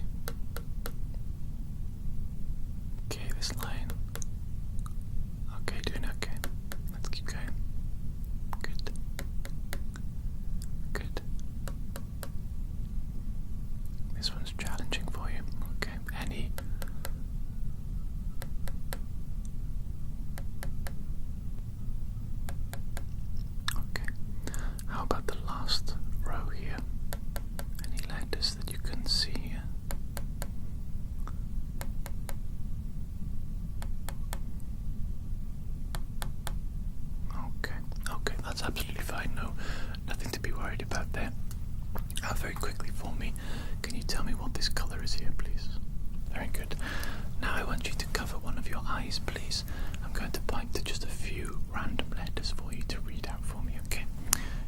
Okay, this line. Okay, doing okay. Let's keep going. Good. Good. This one's challenging for you. Okay. Any? Okay. How about the last row here? Any letters that you can see here? Okay. Okay, that's absolutely fine. No, nothing to be worried about there. Very quickly for me, can you tell me what this colour is here, please? Very good. Now I want you to cover one of your eyes, please. I'm going to point to just a few random letters for you to read out for me, okay?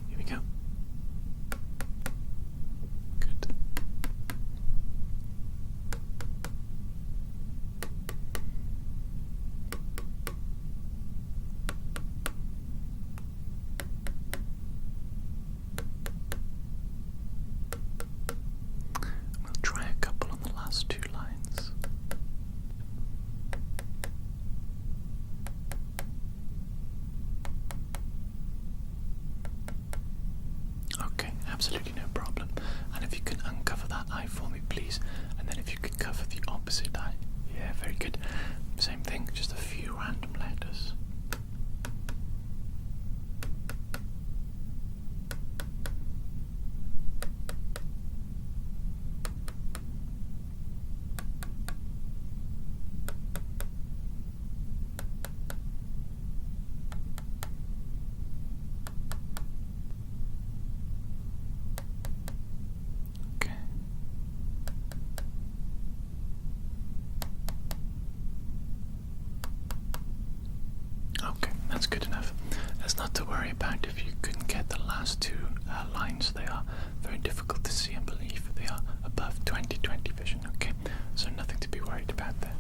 Here we go. Good. We'll try a couple on the last two lines. Okay, absolutely no problem. And if you can uncover that eye for me, please. And then if you could cover the opposite eye. Yeah, very good. Same thing, just a few random letters. Okay. Okay, that's good enough. That's not to worry about if you couldn't get the last two lines. They are very difficult to see and believe. They are above 20/20 vision, okay? So nothing to be worried about there.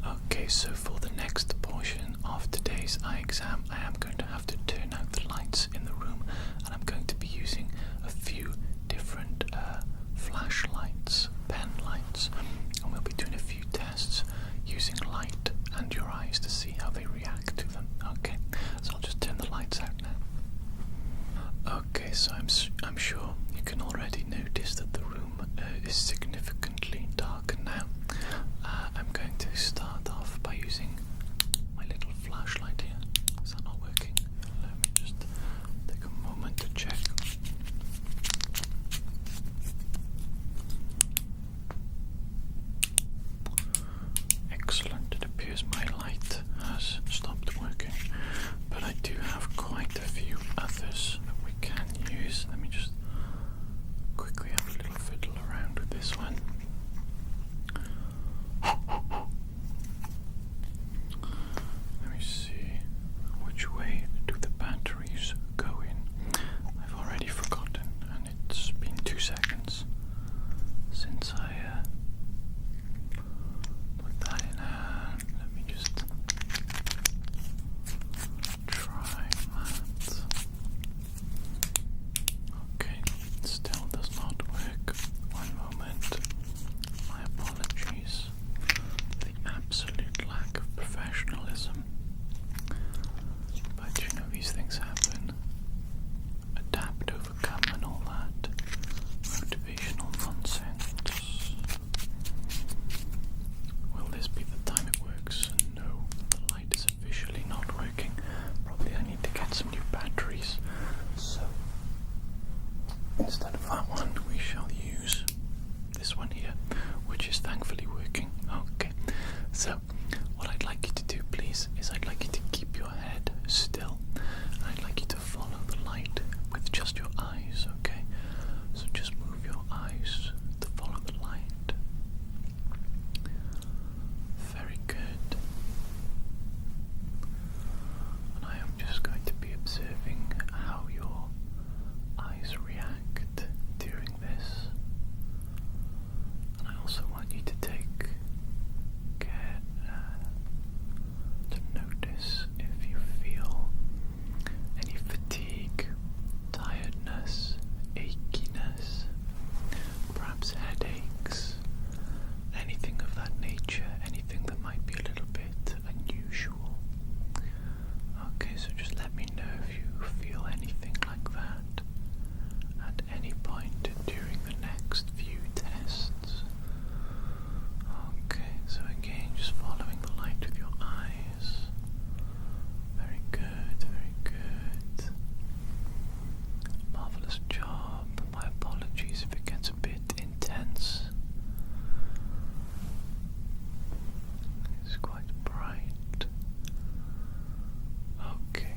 Okay, so for the next portion today's eye exam, I am going to have to turn out the lights in the room, and I'm going to be using a few different flashlights, pen lights, and we'll be doing a few tests using light and your eyes to see how they react to them. Okay, so I'll just turn the lights out now. Okay, so I'm sure you can already notice that the room is significantly darker now. I'm going to start off by using my little flashlight here. Is that not working? Let me just take a moment to check. Excellent. It appears my light has stopped working, but I do have quite a few others that we can use. Let me just quickly have a little fiddle around with this one. Let me see, which way do the batteries go in? I've already forgotten, and it's been 2 seconds since I put that in. Let me just try that. Okay, it still does not work. One moment. My apologies for the absolute lack of professionalism. But you know, these things happen. Adapt, overcome, and all that motivational nonsense. Will this be the time it works? No, the light is officially not working. Probably I need to get some new batteries. So instead of that one, we shall use this one here, which is thankfully working. Okay, so what I'd like you to do, please, is I'd like you to keep your head still, and I'd like you to follow the light with just your eyes, okay? So just move your eyes to follow the light. Very good. And I am just going to be observing how your eyes react during this. And I also want you to take care to notice if you feel any fatigue, tiredness, achiness, perhaps headaches, anything of that nature, anything that might be a little bit unusual. Okay, so just let me know if you feel anything like that at any point during the next few tests. Okay, so again, just following the light with your eyes. Very good, very good. Marvelous job. My apologies if it gets a bit intense. It's quite bright. Okay,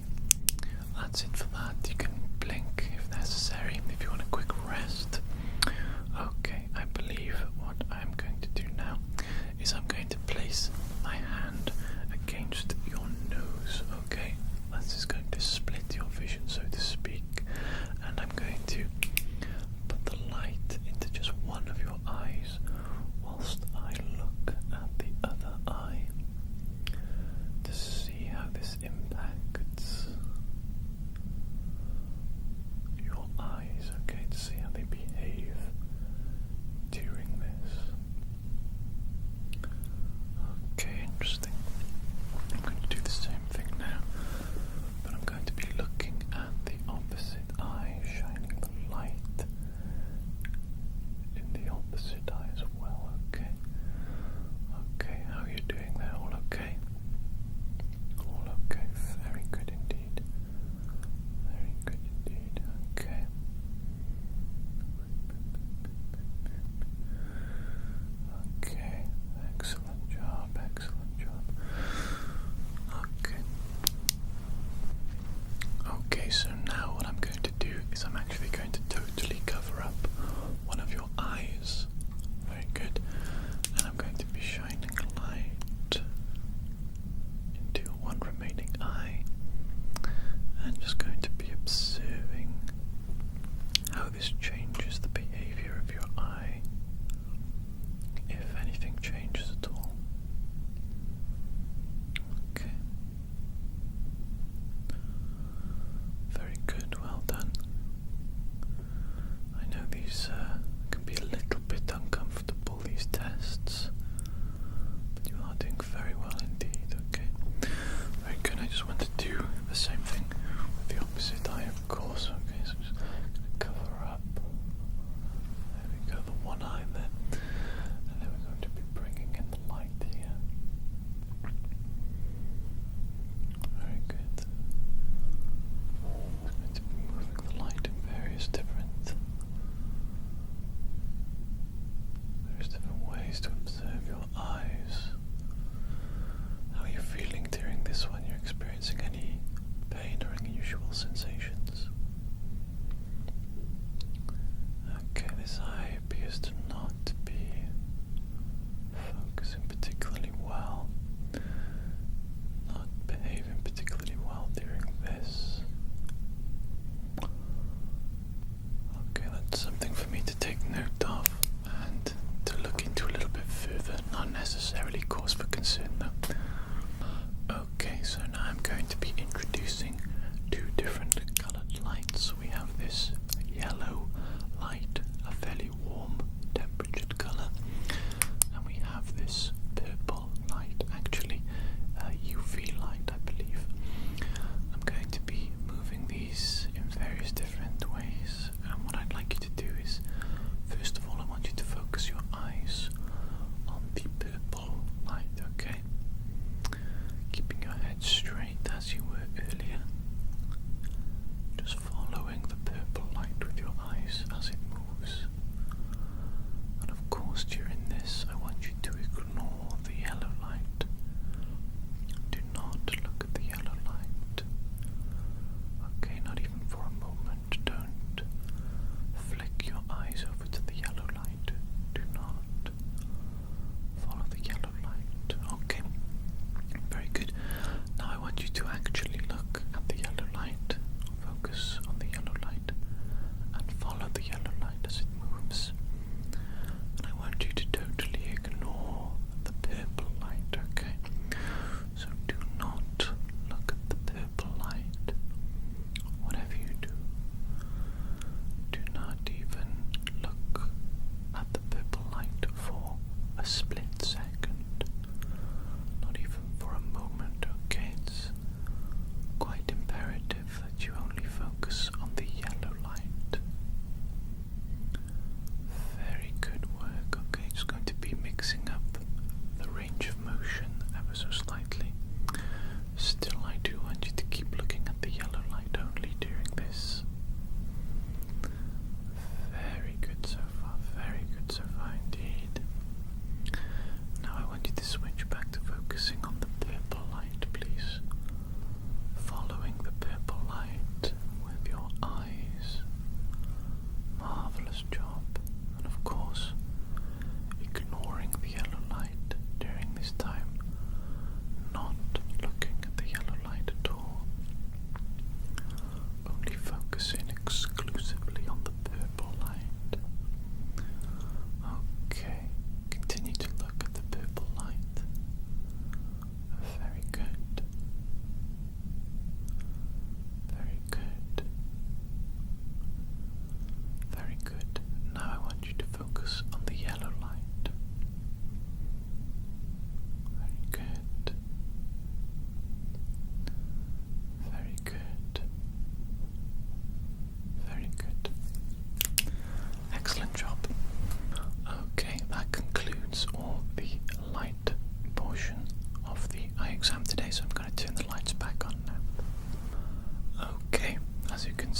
that's it for that. You can blink if necessary, if you want a quick rest. Okay, I believe what I'm going to do now is I'm going to place my hand against your nose, okay? This is going to split your vision, so to speak, and I'm going to put the light into just one of your eyes whilst I look at the other eye to see how this impacts your eyes, okay, to see how they behave during this. Okay, interesting. I'm going to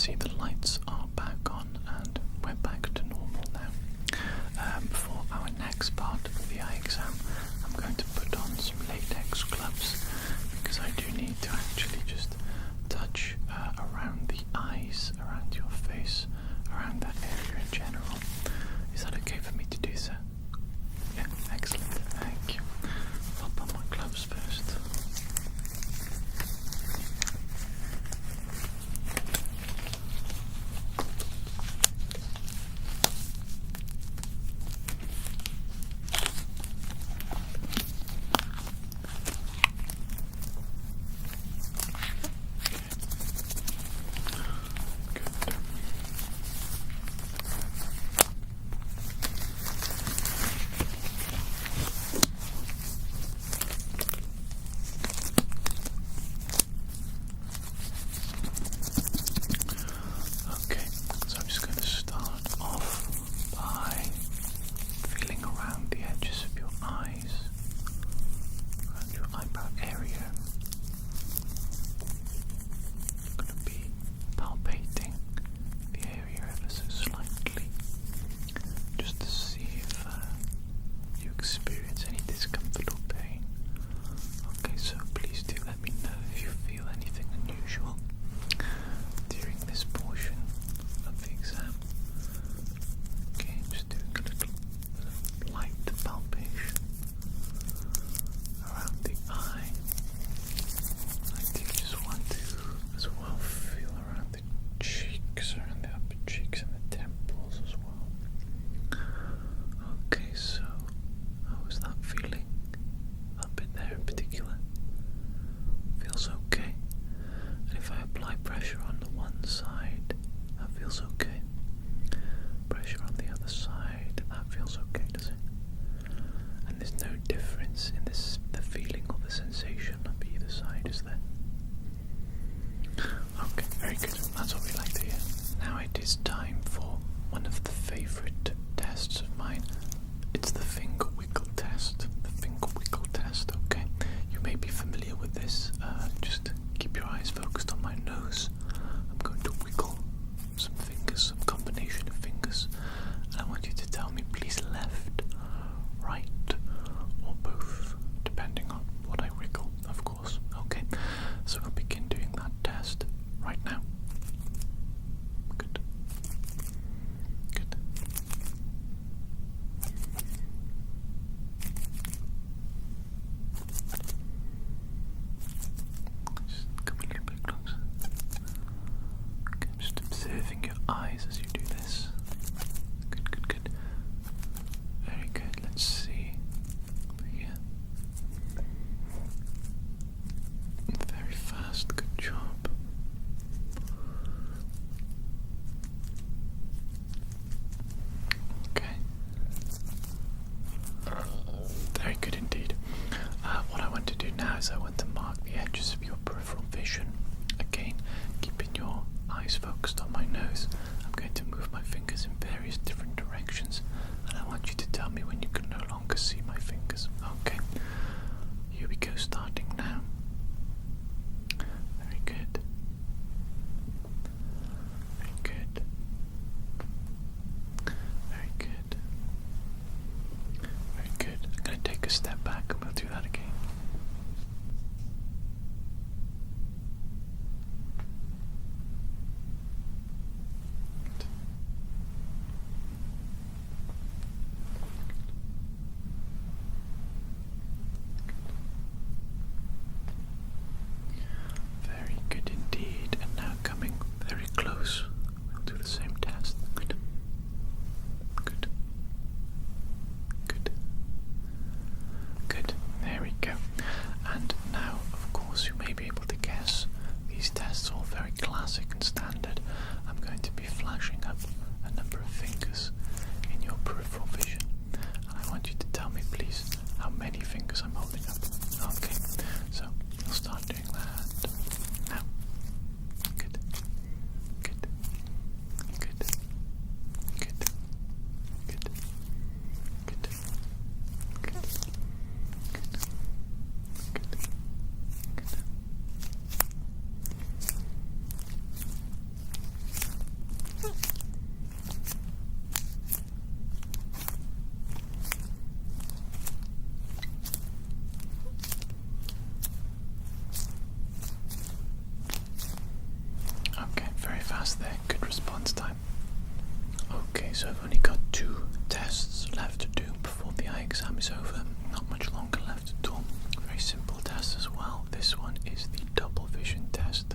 see the lights are back on and we're back to normal now. For our next part of the eye exam, I'm going to put on some latex gloves because I do need to actually just touch around the eyes, around your face, around that area in general. Is that okay for me to do so? Yeah, excellent, thank you. I'll put my gloves first. Eyes as you do this. Good, good, good. Very good. Let's see. Over here. Very fast. Good job. Okay. Very good indeed. What I want to do now is I want to mark the edges of your peripheral vision. Again, keeping your eyes focused on my nose. I'm going to move my fingers in various different directions, and I want you to tell me when you can no longer see my fingers. Okay, here we go, starting now. Very good. Very good. Very good. Very good. I'm going to take a step back and we'll do that again. so I've only got 2 tests left to do before the eye exam is over. Not much longer left at all. Very simple test as well. This one is the double vision test.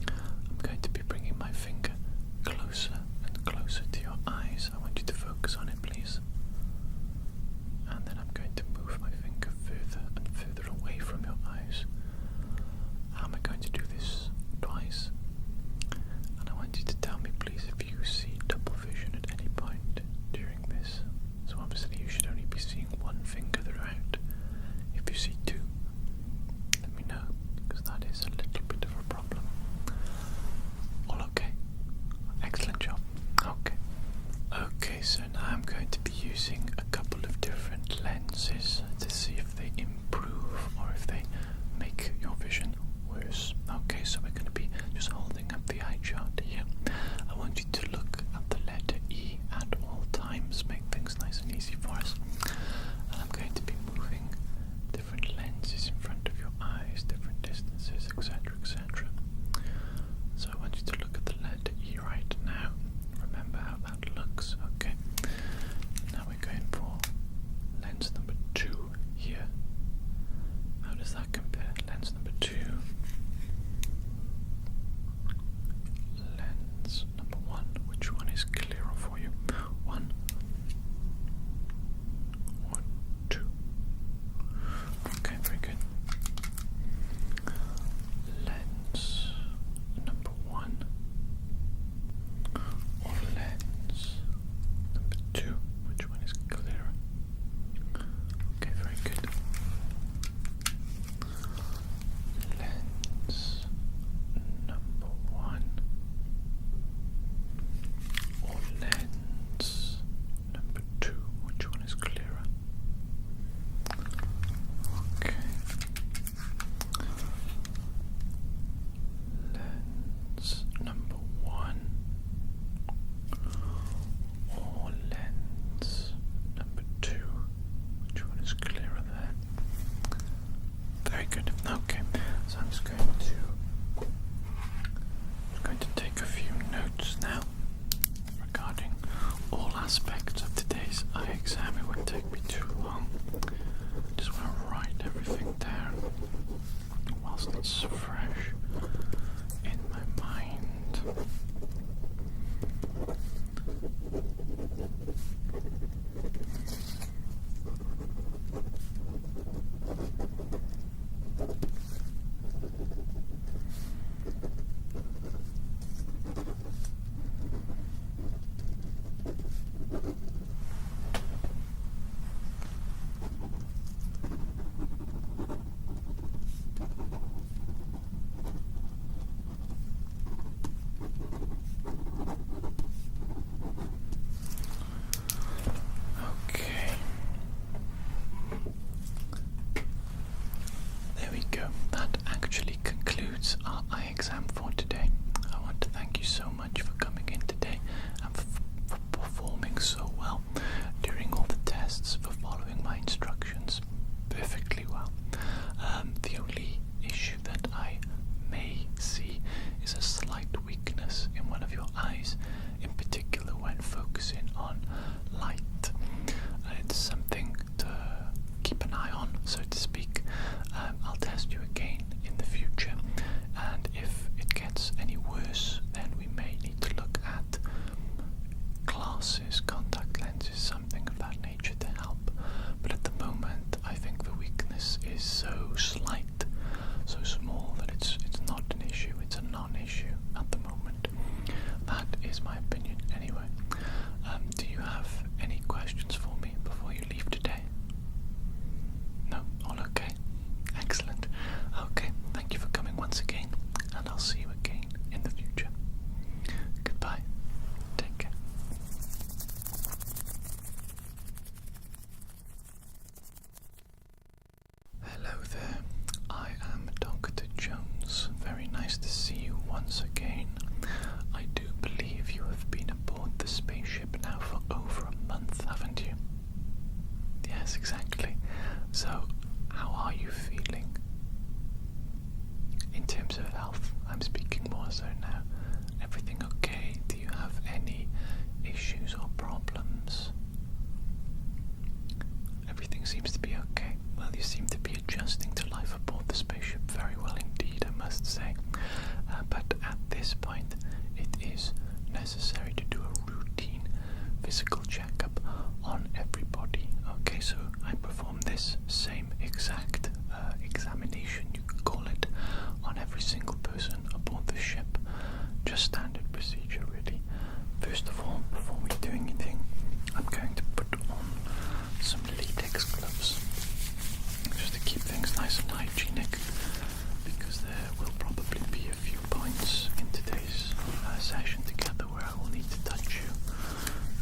I'm going to be bringing my finger closer and closer to your eyes. I want you to focus on it, please. And then I'm going to move my finger further and further away from your eyes. How am I going to do this? Twice. And I want you to tell me, please, if you see double vision at any point during this. So obviously you should only be seeing one finger throughout. If you see 2, let me know, because that is a little bit of a problem. All okay? Excellent job. Okay. Okay, so now I'm going to be using a couple of different lenses to see if they improve or if they make your vision worse. Okay, so we're going to be just holding up the eye chart here. I want you to look at the letter E at all times, make things nice and easy for us. And I'm going to be moving different lenses in front of your eyes, different distances, etc., etc. So I want you to look at the letter E right now. Remember how that looks. Okay. Now we're going for lens number 2 here. How does that compare? Lens number 2. Lens number 1. Which one is clearer for you? 1 or 2? Okay, very good. Lens number 1 or lens number 2? Which one is clearer? Okay, very good. Lens number 1 or lens number 2? Which one is clearer? Okay. Lens number 1 or lens number 2? Which one is clearer there? Very good. Okay. So I'm just going to take a few notes now regarding all aspects of today's eye exam. It won't take me too long. Just want to write everything down whilst it's fresh in my mind. Okay. There we go. That actually concludes our eye exam for today. I want to thank you so much for coming in today and for performing so well during all the tests, for following my instructions perfectly well. The only issue that I may see is a slight weakness in one of your eyes, in particular when focusing on light. It's something to keep an eye on, so to speak. I'll test you again in the future, and if it gets any worse, then we may need to look at glasses, contact lenses, something of that nature to help. But at the moment, I think the weakness is so slight, so small, that it's not an issue. It's a non-issue at the moment. That is my opinion anyway. Do you have any questions for me before you leave today? No? All okay? Excellent. Okay, thank you for coming once again, and I'll see you again in the future. Goodbye. Take care. Hello there. I am Dr. Jones. Very nice to see you once again. I do believe you have been aboard the spaceship now for over a month, haven't you? Yes, exactly. So, how are you feeling? In terms of health, I'm speaking more so now. Everything okay? Do you have any issues or problems? Everything seems to be okay. Well, you seem to be adjusting to life aboard the spaceship very well indeed, I must say. But at this point, it is necessary to do a routine physical checkup on everybody. Okay, so I perform this same exact examination, you could call it, on every single person aboard the ship. Just standard procedure, really. First of all, before we do anything, I'm going to put on some latex gloves, just to keep things nice and hygienic, because there will probably be a few points in today's session together where I will need to touch you.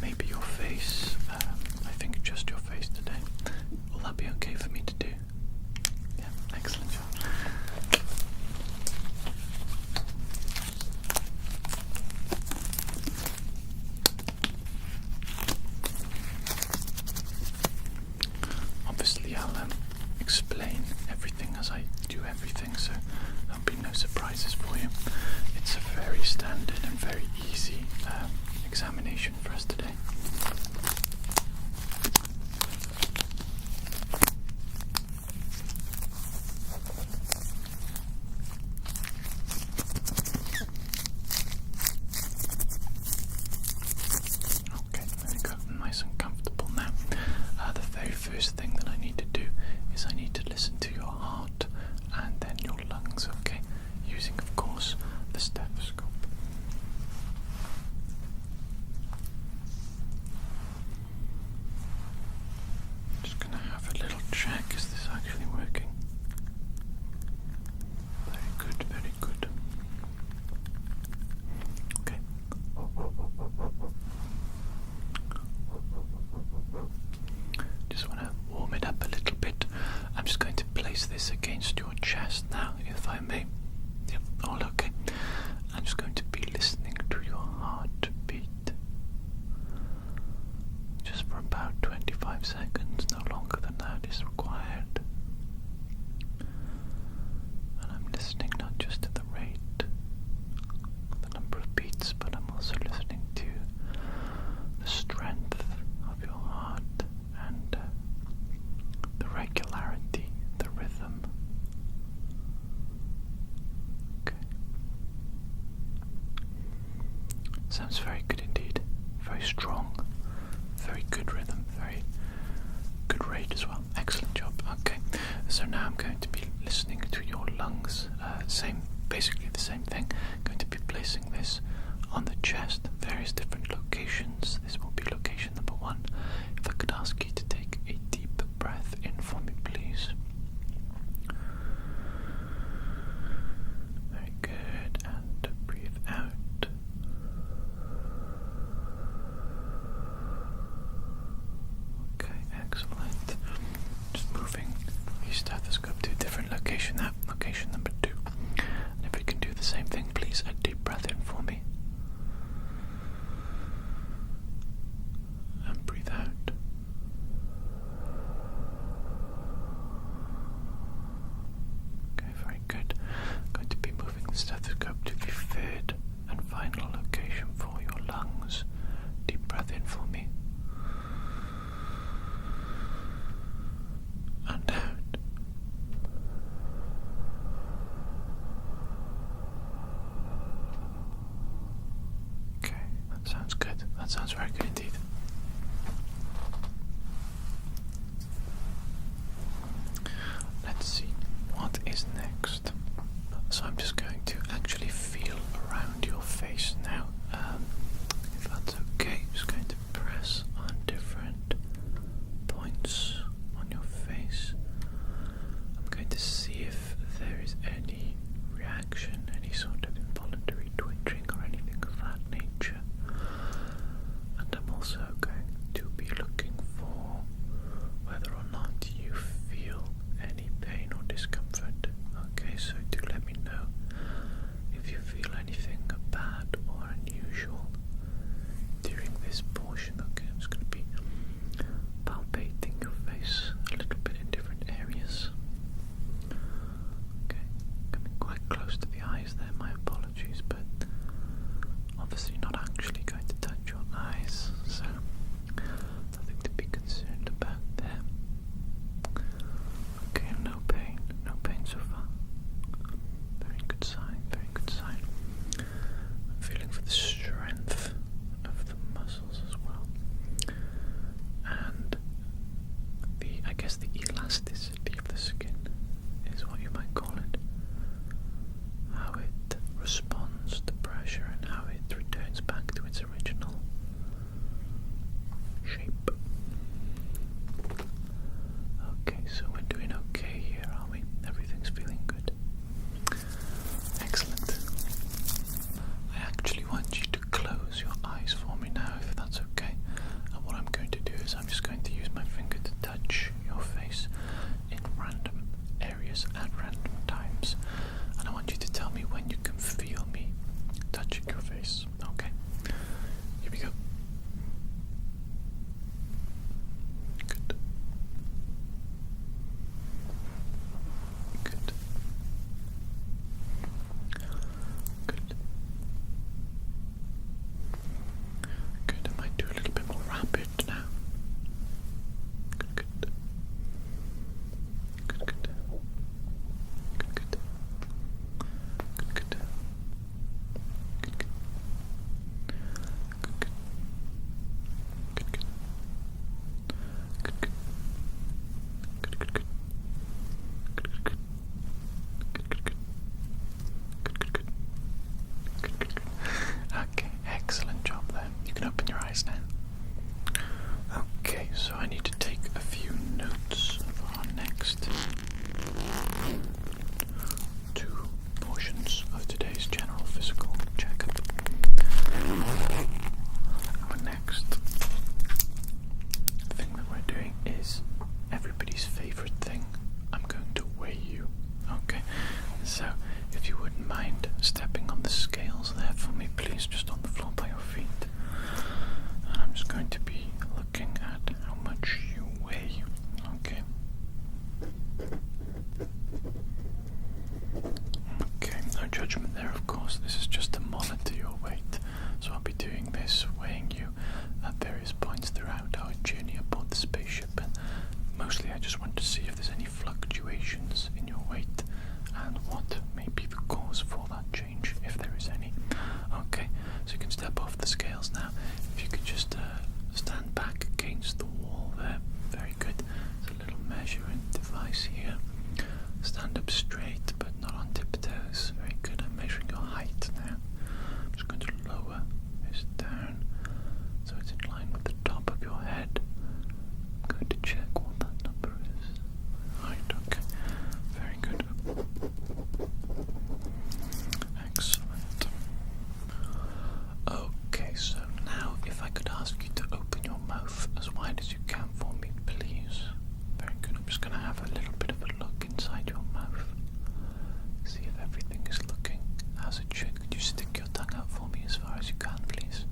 Maybe your face. I think just your face today. Will that be okay for me to do? Yeah, excellent job. Obviously, I'll explain everything as I do everything, so there'll be no surprises for you. It's a very standard and very easy examination for us today. Okay, there we go, nice and comfortable now. The very first thing that I need to do is I need to listen to your heart and then your lungs, okay? Using, of course, the stethoscope. Just gonna have a little check. Is this actually working? Very good, very good. Okay. Just want to warm it up a little bit. I'm just going to place this against your chest now, if I may. Yep, all okay. I'm just going to be listening to your heartbeat. Just for about 25 seconds, no longer than that is required. And I'm listening not just to the rate, the number of beats, but I'm also listening to the strength of your heart and the regularity, the rhythm. Okay. Sounds very good indeed. Very strong. Very good rhythm. Very good rate as well. Excellent job. Okay. So now I'm going to be listening to your lungs. Basically the same thing. I'm going to be placing this on the chest, various different locations. This will be location number 1. If I could ask you to take a deep breath in for me, please. Very good. And breathe out. Okay, excellent. Just moving the stethoscope to a different location now. Location number 2. And if we can do the same thing, please, a deep breath in for me. And breathe out. Okay, very good. I'm going to be moving the stethoscope to the third and final location for your lungs. Deep breath in for me. And out. Okay, that sounds good. That sounds very good indeed. Let's see what is next. So I'm just going to actually feel around your face now. If that's okay, I'm just going to press on different points on your face. I'm going to see if there is any reaction, any sort of involuntary twitching or anything of that nature. And I'm also responds to pressure and how it returns back to its original shape. Okay, so we're doing okay here, are we? Everything's feeling good. Excellent. I actually want you to close your eyes for me now, if that's okay. And what I'm going to do is I'm just going to use my finger to touch your face in random areas at random times. And I want you to tell me when you can feel me touching your face. Okay? Here we go. Good. Good. Good. Good. I might do a little bit more rapid now. Good, good. Good, good. Good, good. Good, good. Good, good. Good, good. Good, good. Good, good. Good, good. Good, good. Good, good. Good, good. Good, good. Good, good. Good, good. Okay, excellent job there. You can open your eyes now. Okay, so I need to take a few notes for our next two portions of today's general physical checkup. Our next thing that we're doing is everybody's favorite thing. I'm going to weigh you. Okay, so if you wouldn't mind stepping on the scales there for me, please, just on the floor by your feet. And I'm just going to be looking at how much you weigh. Okay. Okay, no judgment there, of course. This is just to monitor your weight. So I'll be doing this, weighing you at various points throughout our journey aboard the spaceship. And mostly I just want to see if there's any fluctuations in your weight and what may be the cause for that change, if there is any. Okay, so you can step off the scales now. If you could just stand back against the wall there. Very good. There's a little measuring device here. Stand up straight but not on tiptoes. Very good. I'm measuring your height now. I'm just going to lower this down so it's in line with the top of your head. I'm going to check what that number is. Right, okay. Very good. Excellent. Okay, so now if I could ask you to open your mouth as wide as you can for me, please. Very good. I'm just going to have a little bit of a look inside your mouth. See if everything is looking as it should. Could you stick your tongue out for me as far as you can, please?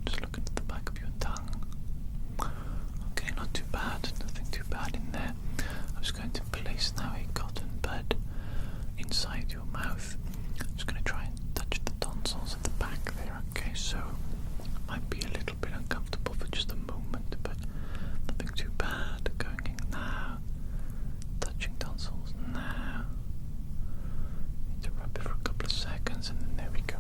Just look into the back of your tongue. Okay, not too bad. Nothing too bad in there. I'm just going to place now a cotton bud inside your mouth. I'm just going to try and touch the tonsils at the back there. Okay, so it might be a little bit uncomfortable for just a moment, but nothing too bad. Going in now. Touching tonsils now. Need to rub it for a couple of seconds and then there we go.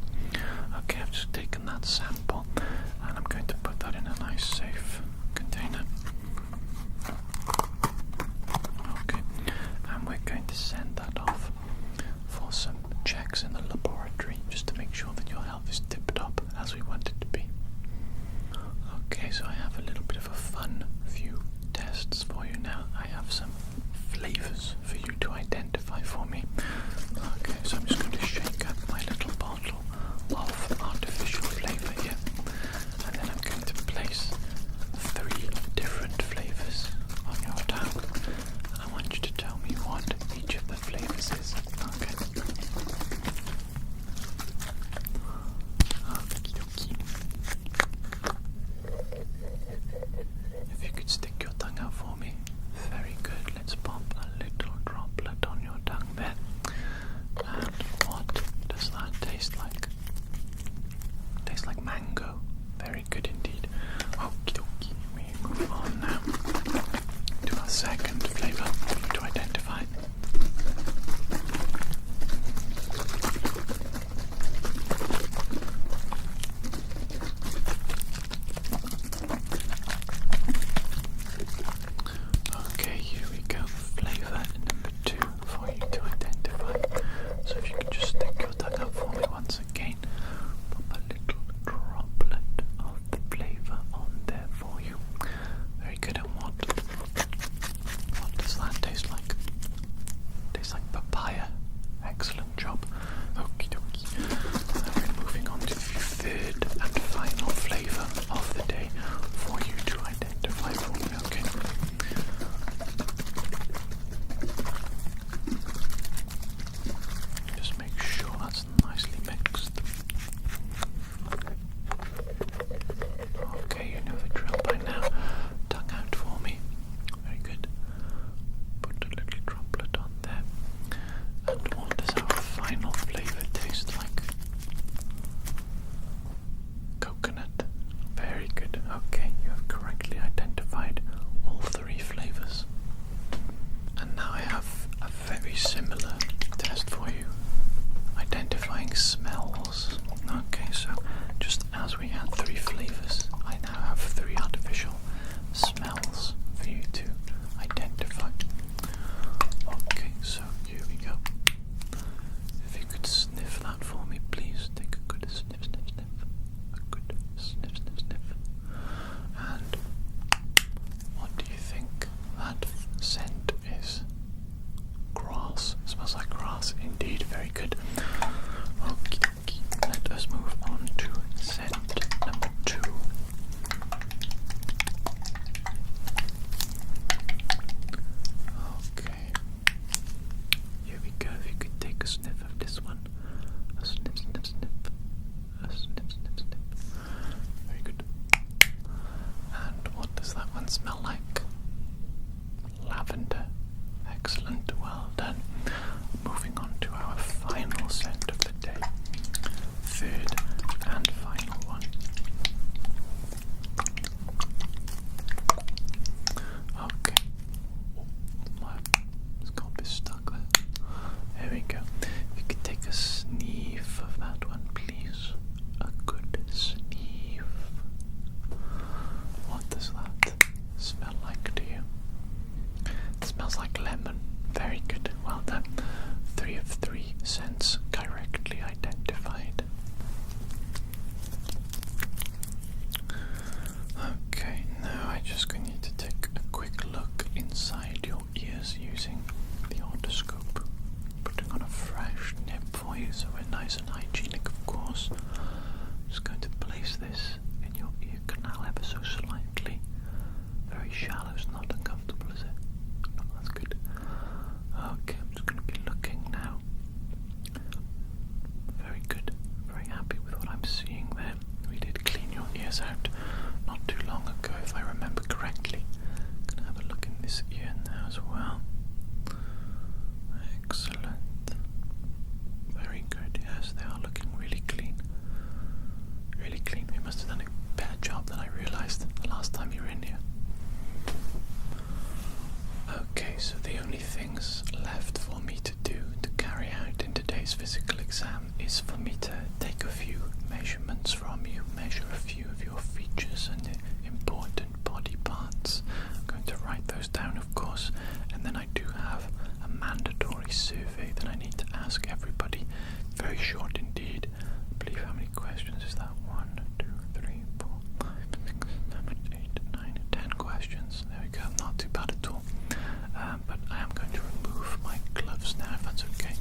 Okay, I've just taken that sample and I'm going to put that in a nice safe container. Okay, and we're going to send that off for some checks in the laboratory just to make sure that your health is tip-top as we want it to be. Okay, so I have a little bit of a fun few tests for you now. I have some flavors for you to identify for me. Okay, so I'm just going to shake up my little bottle of artificial flavor here, and then I'm going to place 3 different flavors on your tongue, and I want you to tell me what each of the flavors is. Okay. Okie If you could stick your tongue out for me. Very good. Let's pop a little droplet on your tongue there. Yes, indeed, very good. Okay, let us move on to set number 2. Okay, here we go. If you could take a sniff of this one. A sniff, sniff, sniff. A sniff, sniff, sniff. Very good. And what does that one smell like? Lavender. Excellent, well done. Moving on to our final scent of the day. Third and final one. Okay. Oh, my scope is stuck there. There we go. If you could take a sniff of that one, please. A good sniff. What does that smell like to you? It smells like lemon. Very good. Well done. 3 of 3 scents correctly identified. Okay, now I just need to take a quick look inside your ears using the otoscope. Putting on a fresh nip for you so we're nice and hygienic, of course. Just going to place this in your ear canal ever so slightly. Very shallow, it's not uncomfortable, is it? No, that's good. Okay, I'm just going to be looking now. Very good. Very happy with what I'm seeing there. We did clean your ears out not too long ago, if I remember correctly. Going to have a look in this ear now as well. Excellent. Very good. Yes, they are looking really clean. Really clean. We must have done a better job than I realised the last time you were in here. Okay, so the only things left for me to do to carry out in today's physical exam is for me to take a few measurements from you, measure a few of your features and important body parts. I'm going to write those down, of course, and then I do have a mandatory survey that I need to ask everybody. Very short indeed. I believe how many questions is that? 1, 2, 3, 4, 5, 6, 7, 8, 9, 10 questions. There we go. Not too bad at all. But I am going to remove my gloves now, if that's okay.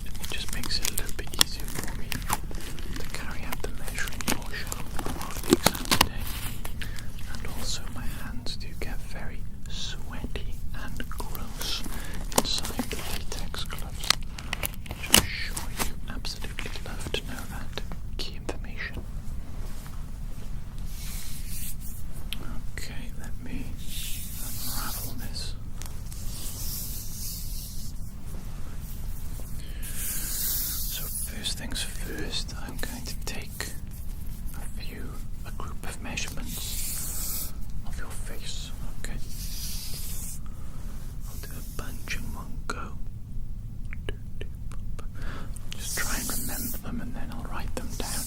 It just makes it a little bit easier for me to carry out the measuring portion of the exam today. And also my hands do get very sweaty and gross inside the latex gloves, which I'm sure you absolutely love to know that key information. Okay, let me unravel this. So first things first, I'm going to take a group of measurements of your face, okay? I'll do a bunch in one go. Just try and remember them and then I'll write them down.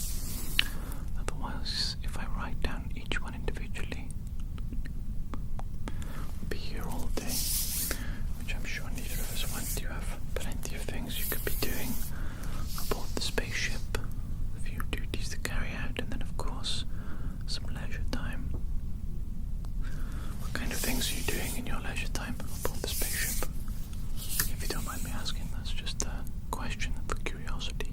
Otherwise, if I write down each one individually, we'll be here all day, which I'm sure neither of us want. You have plenty of things you could be doing aboard the spaceship, a few duties to carry out, and then of course some leisure time. What kind of things are you doing in your leisure time aboard the spaceship? If you don't mind me asking, that's just a question for curiosity.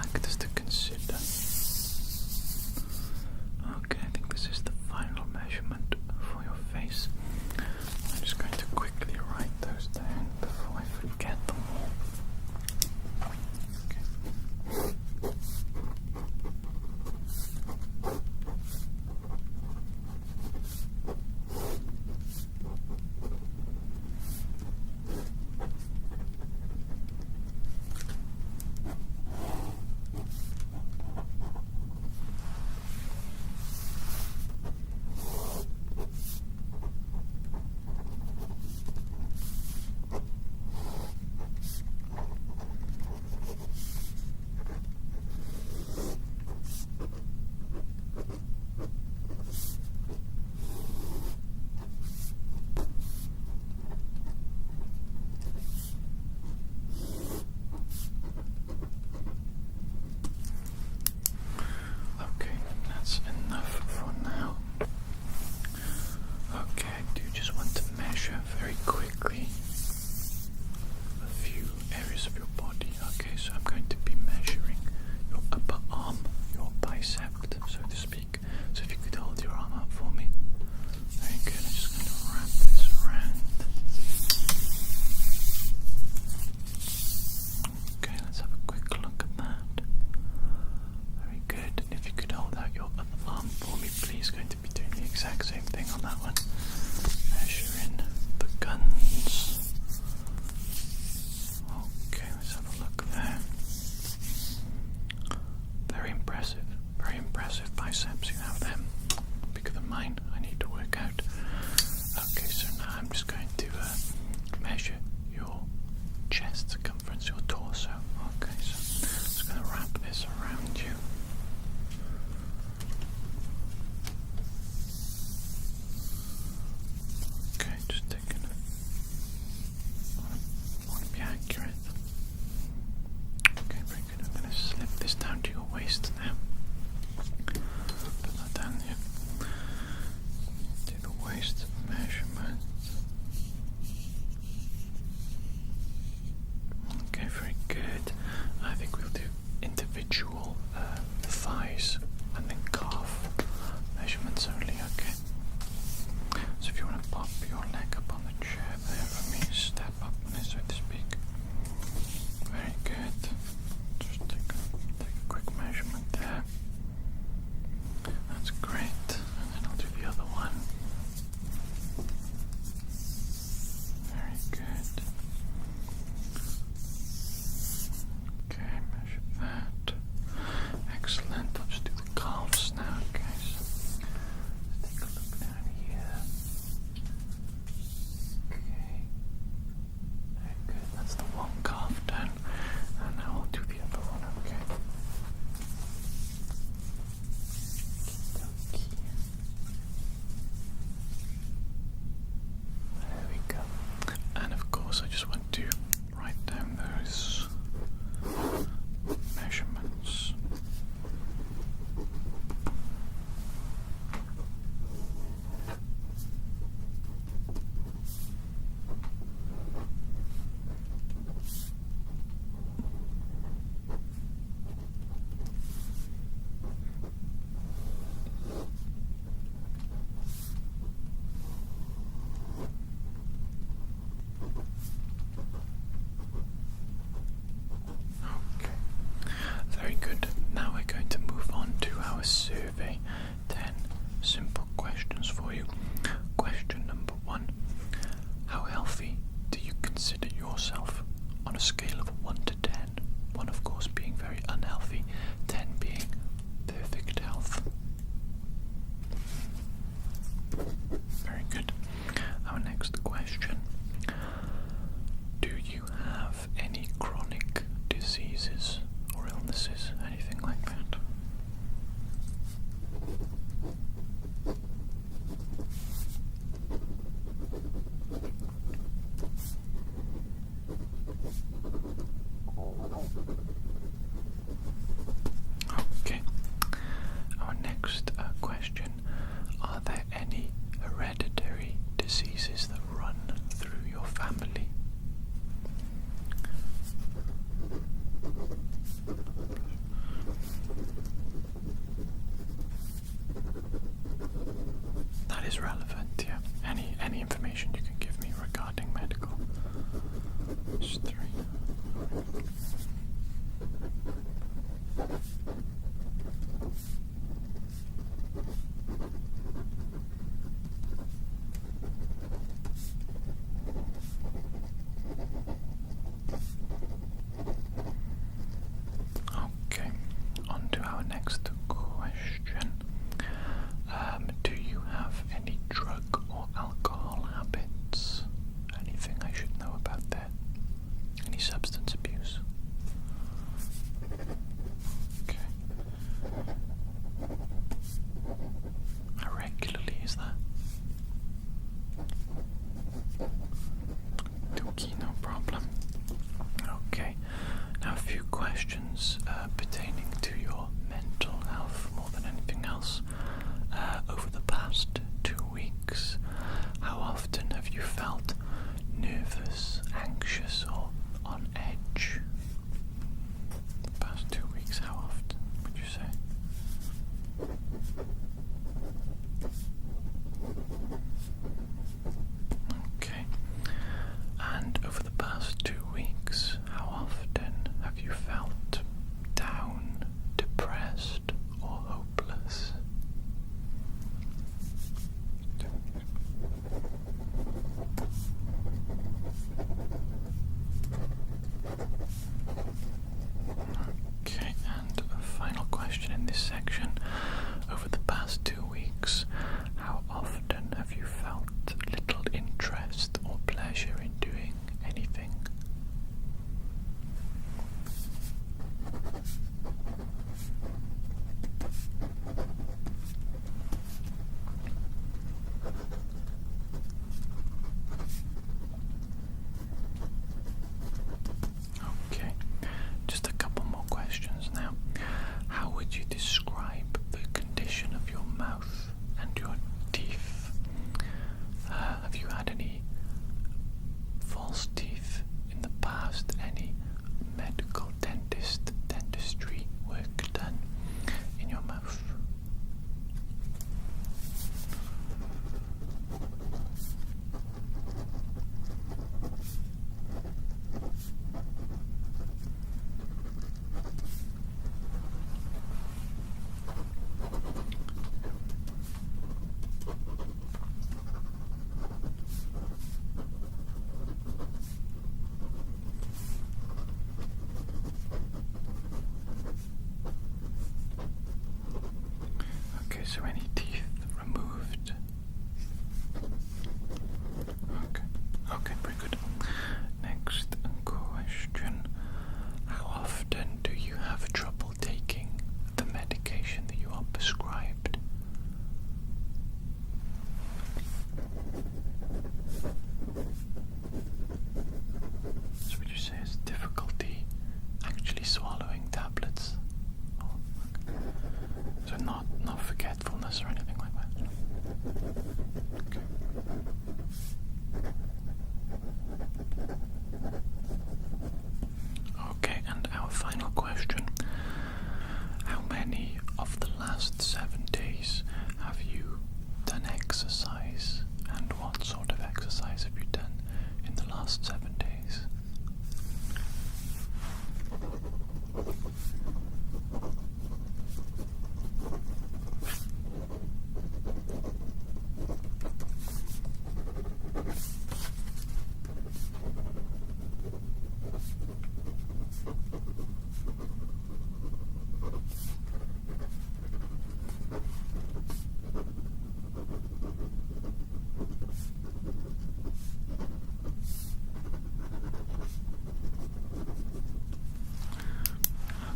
factors to consider. Okay, I think this is the final measurement for your face. I'm just going to quickly write those down before I forget them all. Okay. next question. Do you have any drug or alcohol habits? Anything I should know about there? Any substance abuse? Okay. How regularly is that? Okay, no problem. Okay, now a few questions pertaining to your mental health more than anything else. Over the past 2 weeks, how often have you felt nervous, anxious, or on edge? The past 2 weeks, how often would you say? Okay. And over the past 2 weeks, how often have you felt down, depressed, or hopeless? Okay, and a final question in this section. Over the past 2 weeks, how often have you felt little interest or pleasure in doing anything? Okay, just a couple more questions now. How would you describe the condition of your mouth and your teeth? Have you had any false teeth in the past? Any medical dentistry work done in your mouth? Okay, so any teeth removed? Okay, very good. Next question. How often do you have trouble taking the medication that you are prescribed? So would you say it's difficulty actually swallowing tablets? Oh, okay. So not forgetfulness or anything like that? Okay. Okay, and our final question. How many of the last 7 days have you done exercise? And what sort of exercise have you done in the last 7 days?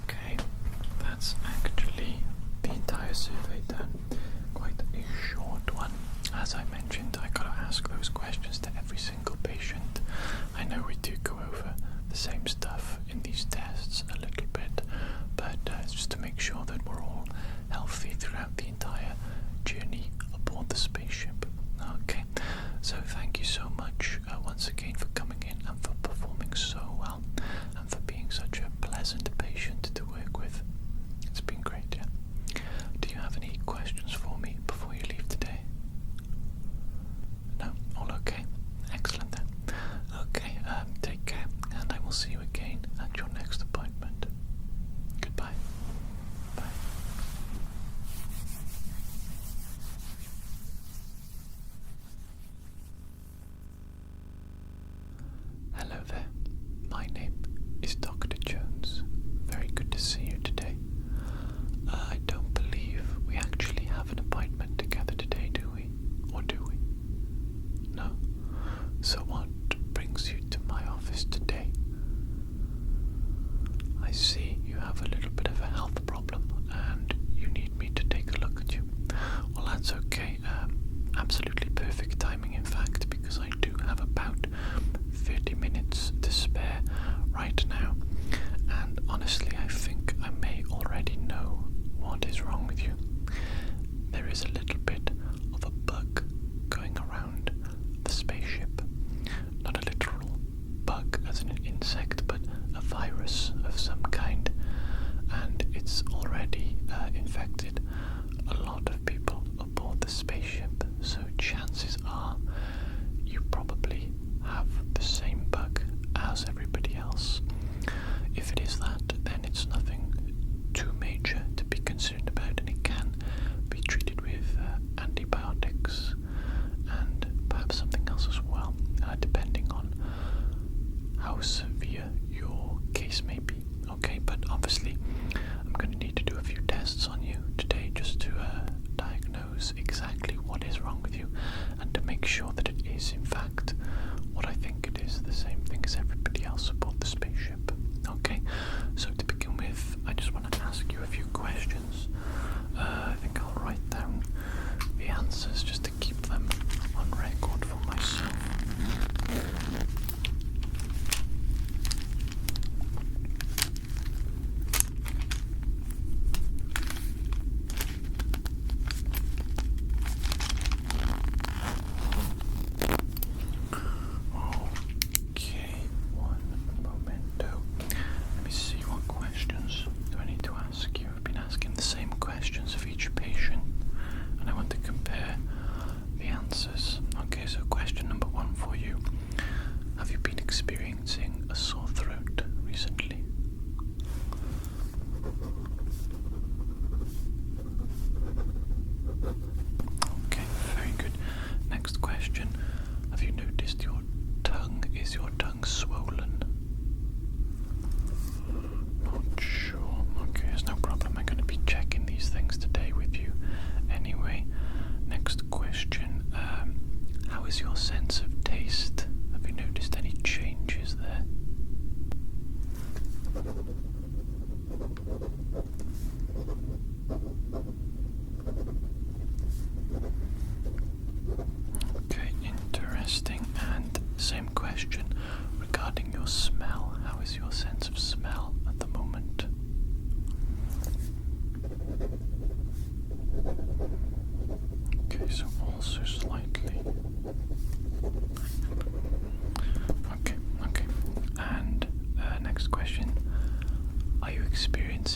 Okay, that's actually the entire survey done. Quite a short one. As I mentioned, I gotta ask those questions to every single patient. I know we do go over the same stuff in these tests a little bit, but it's just to make sure that we're all healthy throughout the entire journey aboard the spaceship. Okay, so thank you so much once again for coming in and for performing so well and for being such a pleasant patient to work with. It's been great, yeah. Do you have any questions for me before you leave today? No? All okay? Excellent then. Okay, take care, and I will see you again at your next appointment. Goodbye. Bye. Hello there. My name is Dr. Jones. Very good to see you today. I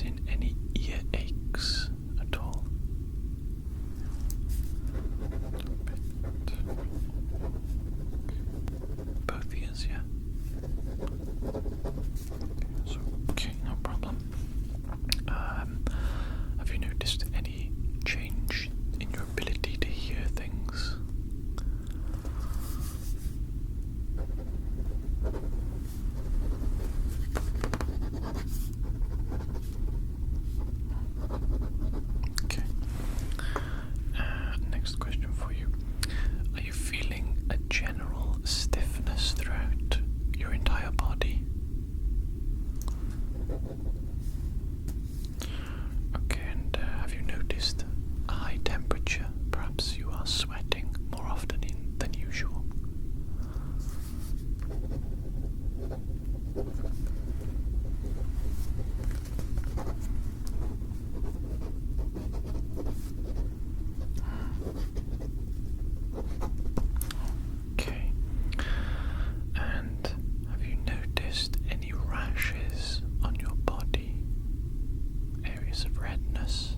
noticing any ear aches at all? Both ears, yeah. So, okay, no problem. Have you noticed any change in your ability to hear things? Okay. Next question for you. Are you feeling a general stiffness throughout your entire body? Okay, and have you noticed a high temperature? Perhaps you are sweating more often than usual. Okay. And have you noticed any rashes on your body? Areas of redness?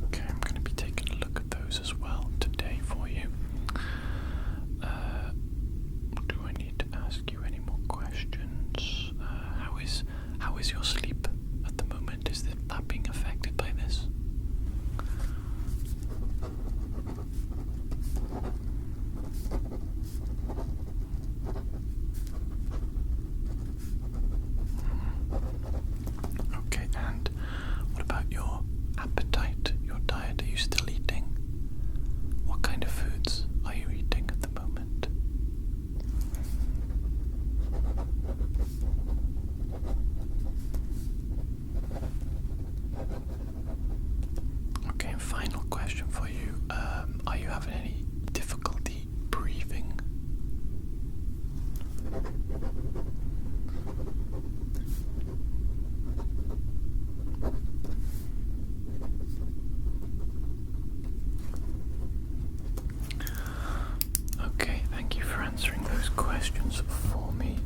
Okay, I'm going to be taking a look at those as well today for you. Do I need to ask you any more questions? How is your sleep at the moment? Is that being affected by this? Okay, and what about your appetite, your diet? Are you still eating? What kind of foods are you eating at the moment? Okay, and final question for you. Are you having any difficulty breathing? Okay, thank you for answering those questions for me.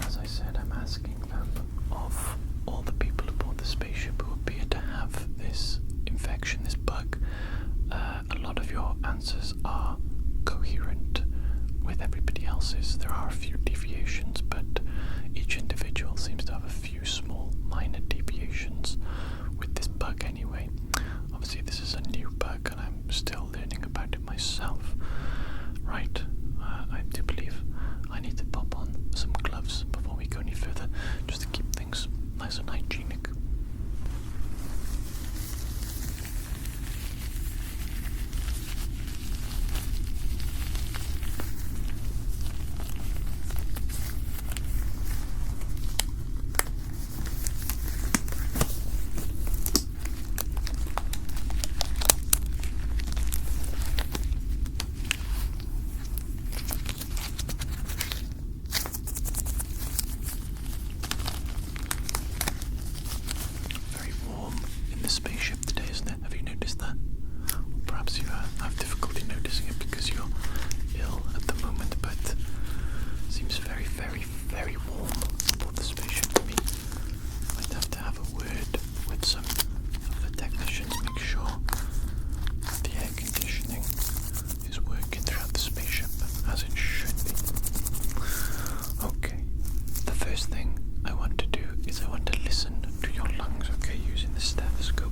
As I said, I'm asking them of all the people aboard the spaceship who appear to have this infection, this bug. A lot of your answers are coherent with everybody else's. There are a few deviations, but each individual seems to have a few small minor deviations with this bug anyway. Obviously this is a new bug and I'm still learning about it myself. Right, I do believe I need to pop on some gloves before we go any further, just to keep things nice and hygienic. Very warm in the spaceship today, isn't it? Have you noticed that? Or perhaps you have difficulty noticing it because you're ill at the moment, but it seems very, very, very warm aboard the spaceship to me. Might have to have a word with some of the technicians, make sure the air conditioning is working throughout the spaceship as it should be. Okay, the first thing I want to do is I want to listen to your lungs, okay, using the stethoscope.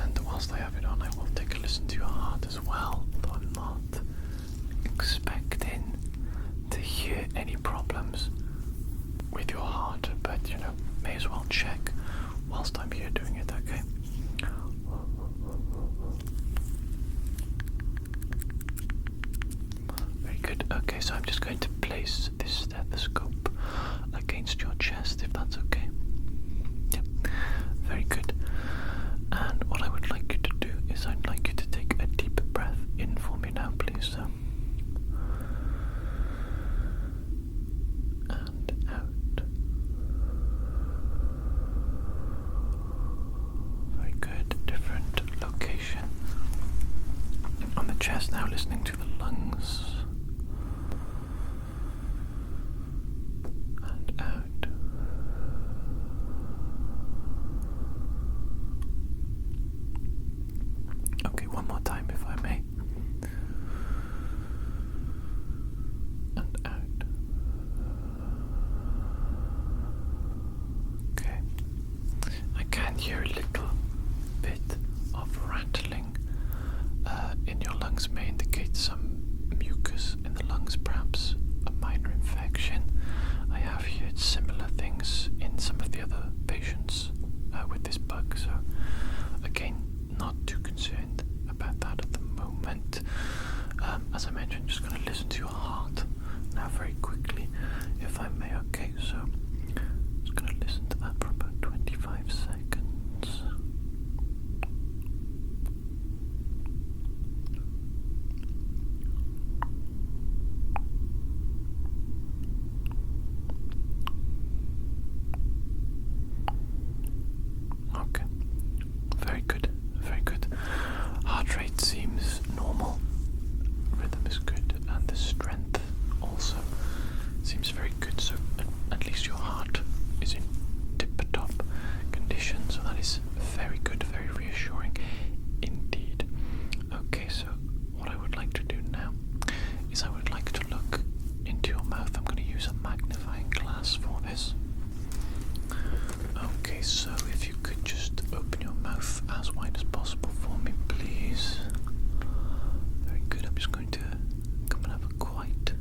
And whilst I have it on, I will take a listen to your heart as well, although I'm not expecting to hear any problems with your heart, but may as well check whilst I'm here doing it, okay? Very good. Okay, so I'm just going to place this stethoscope against your chest, if that's okay. Yep. Very good. And what I would like you to do is I'd like you to take a deep breath in for me now, please. And out. Very good. Different location on the chest now, listening to the lungs. and out. Okay. I can hear a little bit of rattling in your lungs. May indicate some mucus in the lungs, perhaps a minor infection. I have heard similar things in some of the other patients with this bug, so again, not too concerned about that at the moment. As I mentioned, just going to listen to your heart now very quickly, if I may. Okay, so just going to listen to that for about 25 seconds. Okay, very good, very good. Heart rate seems normal, rhythm is good, and the strength also seems very good, so at least your heart is in tip-top condition, so that is very good, very reassuring indeed. Okay, so what I would like to do now is I would like to look into your mouth. I'm going to use a magnifying glass for this. Okay, so if you could just open your mouth as wide as possible for me, please. Very good. I'm just going to come and have a quite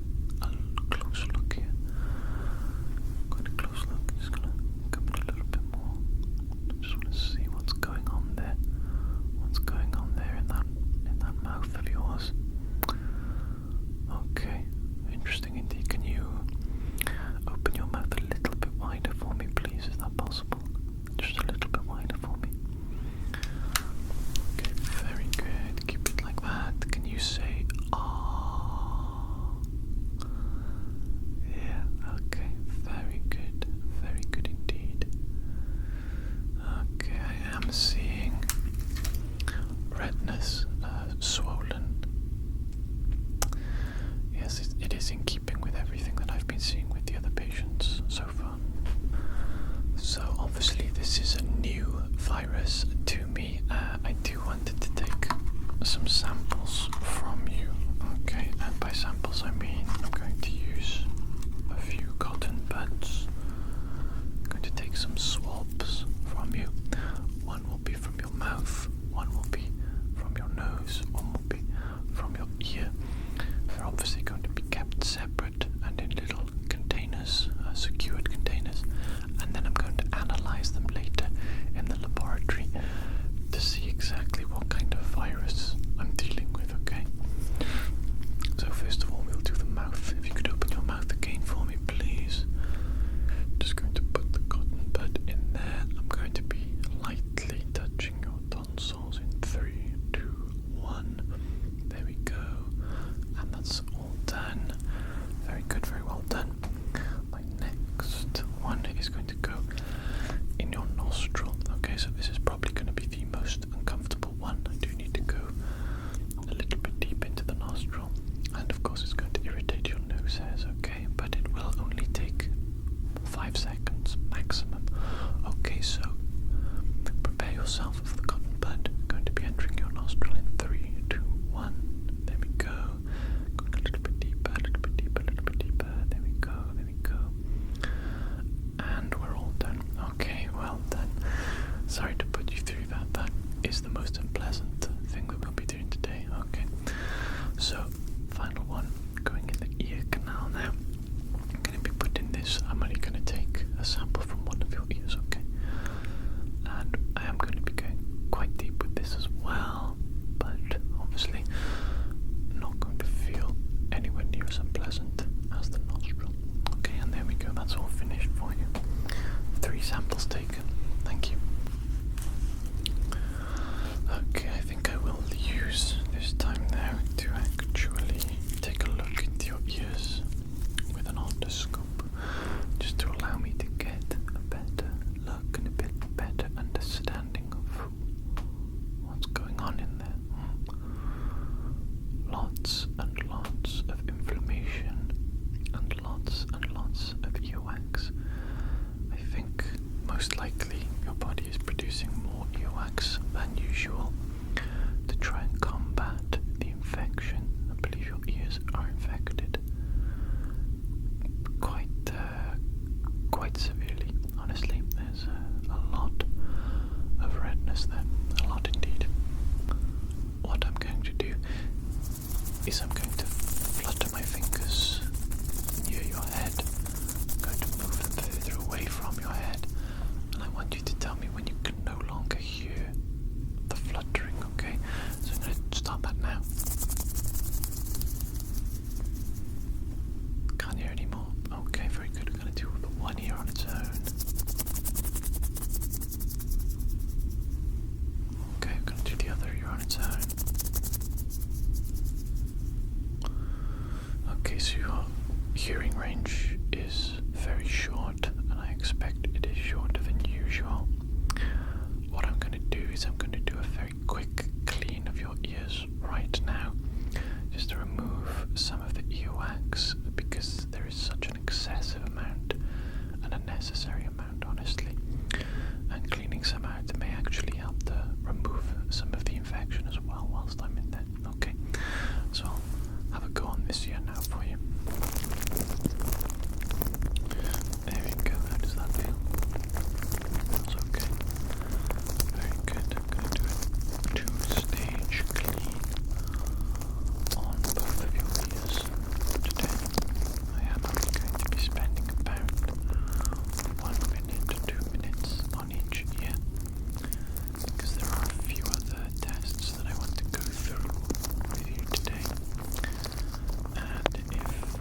a close look here. Quite a close look. Just gonna come in a little bit more. Just want to see what's going on there. What's going on there in that mouth of yours? Okay, interesting indeed. Can you open your mouth a little bit wider for me, please? Is that possible? Just a little bit wider for me. Okay, very good. Keep it like that. Can you say ah? Yeah, okay. Very good indeed. Okay, I am seeing redness, swollen. Yes, it is in keeping with everything that I've been seeing with the other patients so far. So obviously this is a new virus to me. I do wanted to take some samples from you, okay? And by samples I mean I'm going to use a few cotton buds. I'm going to take some swabs from you. One will be from your mouth, one will be from your nose, one will be from your ear. They're obviously going to be kept separate and in little containers, secured containers, and then I'm going to analyze them later in the laboratory to see exactly what kind of virus I'm dealing with, okay? So first of all, we'll do the mouth. If you could open your mouth again for me, please. Just going to put the cotton bud in there. I'm going to be lightly touching your tonsils in 3, 2, 1. There we go. And that's all done. Very good, very well done. My next one is going to go in your nostril. Okay, so this is probably going to be the most uncomfortable one. I do need to go a little bit deep into the nostril, and of course it's going to irritate your nose hairs, okay? But it will only take 5 seconds maximum. Okay, so prepare yourself for the cotton bud. Going to be entering your nostril in 3, 2, 1. There we go. Going a little bit deeper, a little bit deeper, a little bit deeper. There we go, there we go. And we're all done. Okay, well done. Sorry to put you through that. That is the most unpleasant thing that we'll be doing today. Okay. So, final one. Going in the ear canal now. I'm going to be putting this. I'm only going to take a sample from one of your ears, okay? And I am going to be going case, I'm going to flutter my fingers near your head. I'm going to move them further away from your head, and I want you to tell me when you can no longer hear the fluttering, okay? So I'm going to start that now. Can't hear anymore. Okay, very good. We're going to do the one ear on its own. Okay, we're going to do the other ear on its own. Okay, so your hearing range is very short, and I expect it is shorter than usual. What I'm going to do is I'm going to do a very quick clean of your ears right now, just to remove some of the earwax, because there is such an excessive amount, an unnecessary amount, honestly. And cleaning some out may actually help to remove some of the infection as well whilst I'm in there. Okay, so I'll have a go on this ear now for you. There we go. How does that feel? Feels okay. Very good. I'm going to do a two-stage clean on both of your ears today. I am only going to be spending about 1 minute to 2 minutes on each ear, because there are a few other tests that I want to go through with you today. And if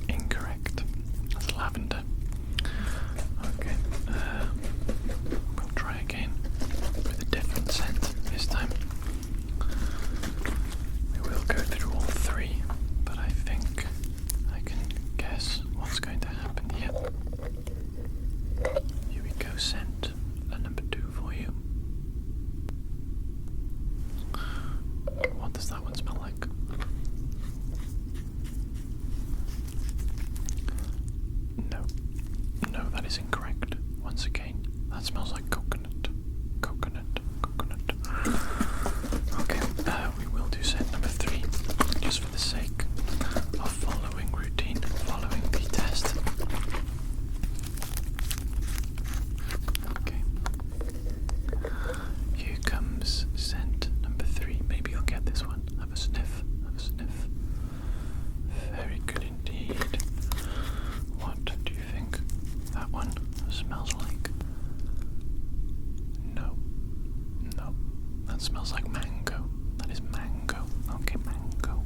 Incorrect. That's lavender. Okay. We'll try again with a different scent this time. We will go through all three, but I think I can guess what's going to happen here. Here we go, scent number 2 for you. What does that one smell like? No, that is incorrect. Once again, that smells like coconut. Coconut. Okay, we will do scent number 3, just for the sake of following routine, following the test. Okay. Here comes scent number 3. Maybe you'll get this one. Have a sniff. Very good indeed. What do you think that one smells like? No. That smells like mango. That is mango. Okay, mango.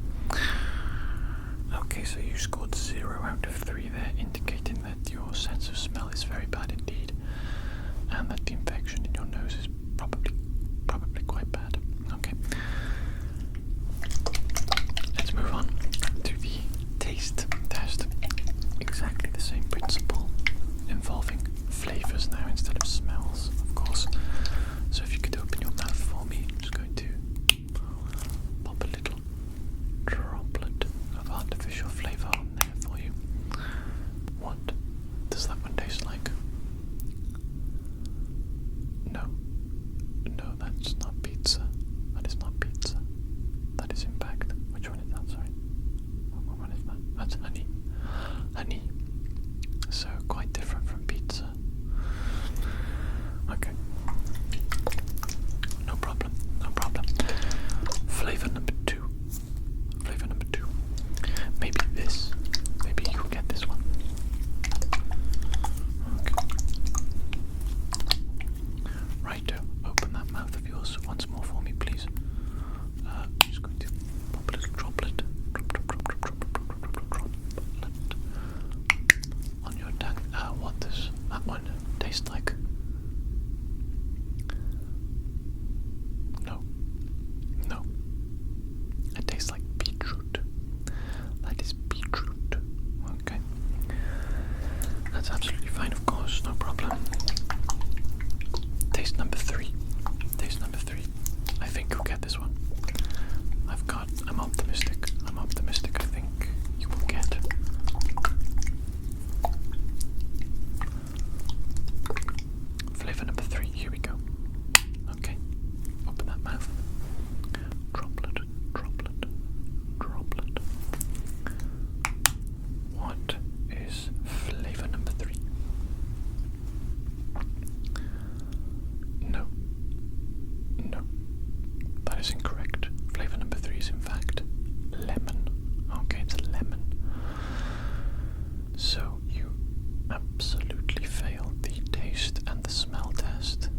Okay, so you scored 0 out of 3 there, indicating that your sense of smell is very bad indeed, and that the infection in your nose is probably quite bad. Okay. Let's move on to the taste test. Exactly the same principle, involving flavors now instead of smells, of course. So if you could open your mouth for me, I'm just going to pop a little droplet of artificial flavor on there for you. What does that one taste like? No, that's not pizza. That is not pizza. That is impact. Which one is that? Sorry. What one is that? That's honey. Honey. So quite different from pizza. Okay. No problem. Flavor number 2. Maybe this. Maybe you'll get this one. Okay. Right, open that mouth of yours once more for me, please. Just going to pop a little droplet. Droplet on your tongue. What does that one taste like? No. It tastes like beetroot. That is beetroot. Okay. That's absolutely fine, of course, no problem. Taste number 3. I think you'll get this one. I'm optimistic. I think you will get. Flavor number 3, here we go. Okay. Open that mouth. Droplet. What is flavor number 3? No. That is incorrect. Flavor number 3 is in fact lemon. Okay, it's lemon. So you absolutely failed the taste and the smell test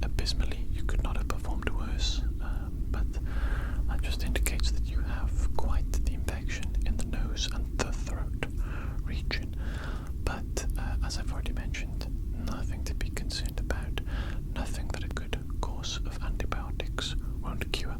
abysmally. You could not have performed worse, but that just indicates that you have quite the infection in the nose and the throat region. But as I've already mentioned, nothing to be concerned about, nothing that a good course of antibiotics won't cure.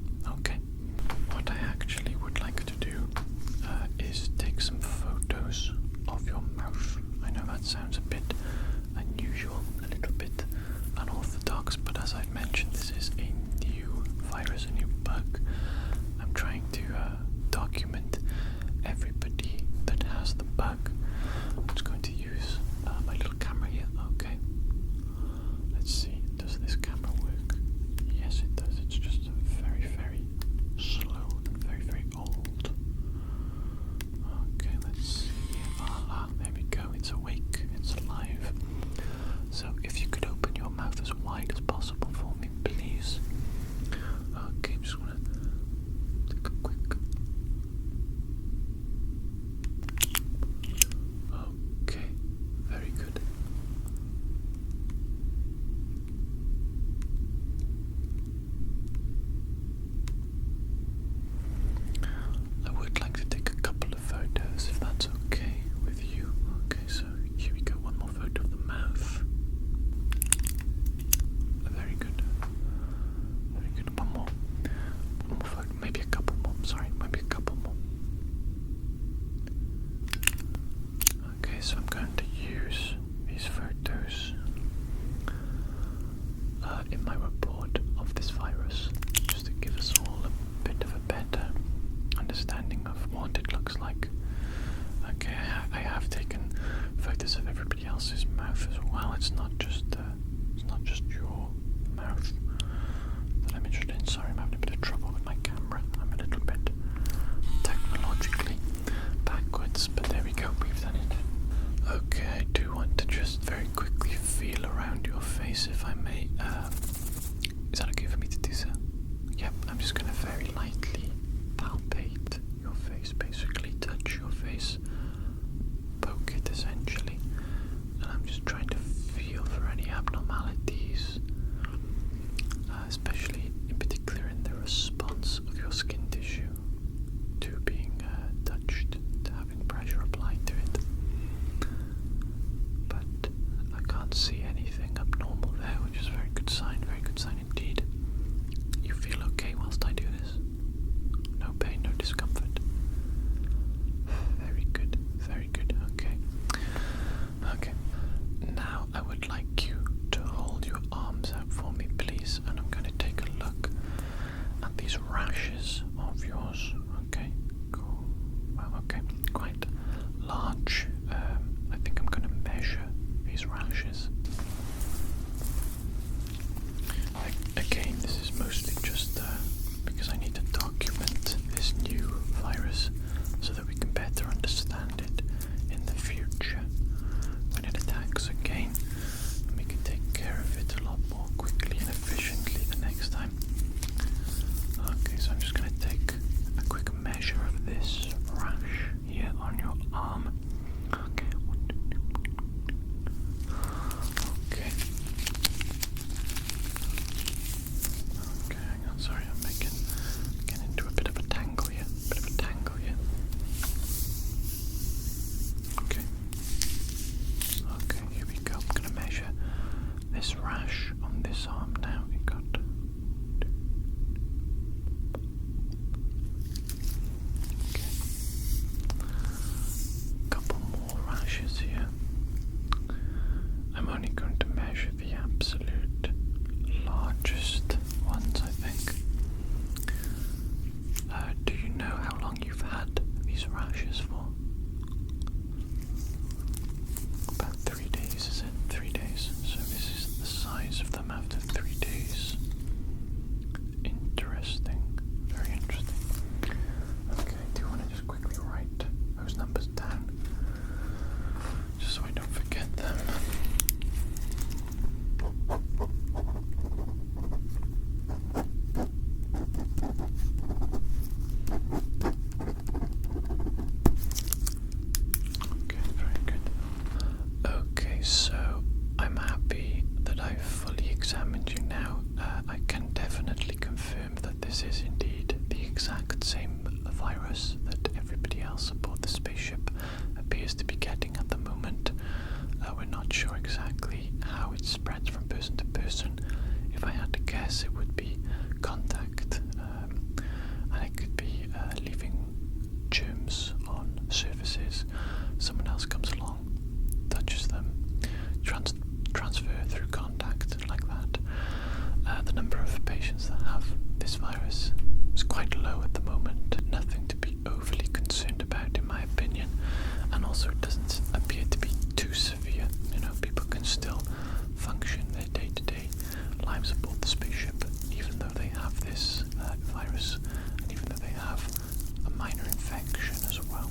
in my report of this virus, just to give us all a bit of a better understanding of what it looks like. Okay, I have taken photos of everybody else's mouth as well. It's not just your mouth that I'm interested in. Sorry, I'm having a bit of trouble with my camera. I'm a little bit technologically backwards, but there we go, we've done it. Okay, I do want to just very quickly feel around your face, if I may. Is that okay for me to do so? Yep, I'm just going to very lightly palpate your face, basically touch your face, poke it essentially, and I'm just trying to feel for any abnormalities, especially in particular in the response of your skin tissue to being touched, to having pressure applied to it. But I can't see anything abnormal there, which is a very good sign indeed. You feel okay whilst I do this? No pain, no discomfort. Very good, okay. Okay, now I would like you to hold your arms out for me, please, and I'm going to take a look at these rashes of yours. Okay, cool. Well, okay, quite large. I think I'm going to measure these rashes. Again, this is mostly just because I need to document this new virus so that we can better understand it in the future when it attacks again, and we can take care of it a lot more quickly and efficiently the next time. Okay, so I'm just going to take a quick measure of this rash here on your arm. Okay, okay. Okay, hang on, sorry, I'm getting into a bit of a tangle here. Okay. Okay, here we go. I'm gonna measure this rash on this arm now. We got couple more rashes here. I'm only going to measure the absolute largest ones, I think. Do you know how long you've had these rashes for? About 3 days, is it? 3 days. So this is the size of them after 3 days. Interesting. Very interesting. Okay, do you want to just quickly write those numbers down? Just so I don't forget them. Okay, very good. Okay, so I'm happy that I've fully examined you now. I can definitely confirm that this is indeed the exact same virus that everybody else aboard the spaceship appears to be getting at the moment. We're not sure exactly how it spreads from person to person. If I had to guess, it would be contact, and it could be leaving germs on surfaces. Someone else comes along, touches them, transfer through contact like that. The number of patients that have this virus is quite low at the moment. Nothing to be overly concerned about, in my opinion, and also it doesn't appear to be too severe. You know, people can still function their day-to-day lives aboard the spaceship, even though they have this virus, and even though they have a minor infection as well.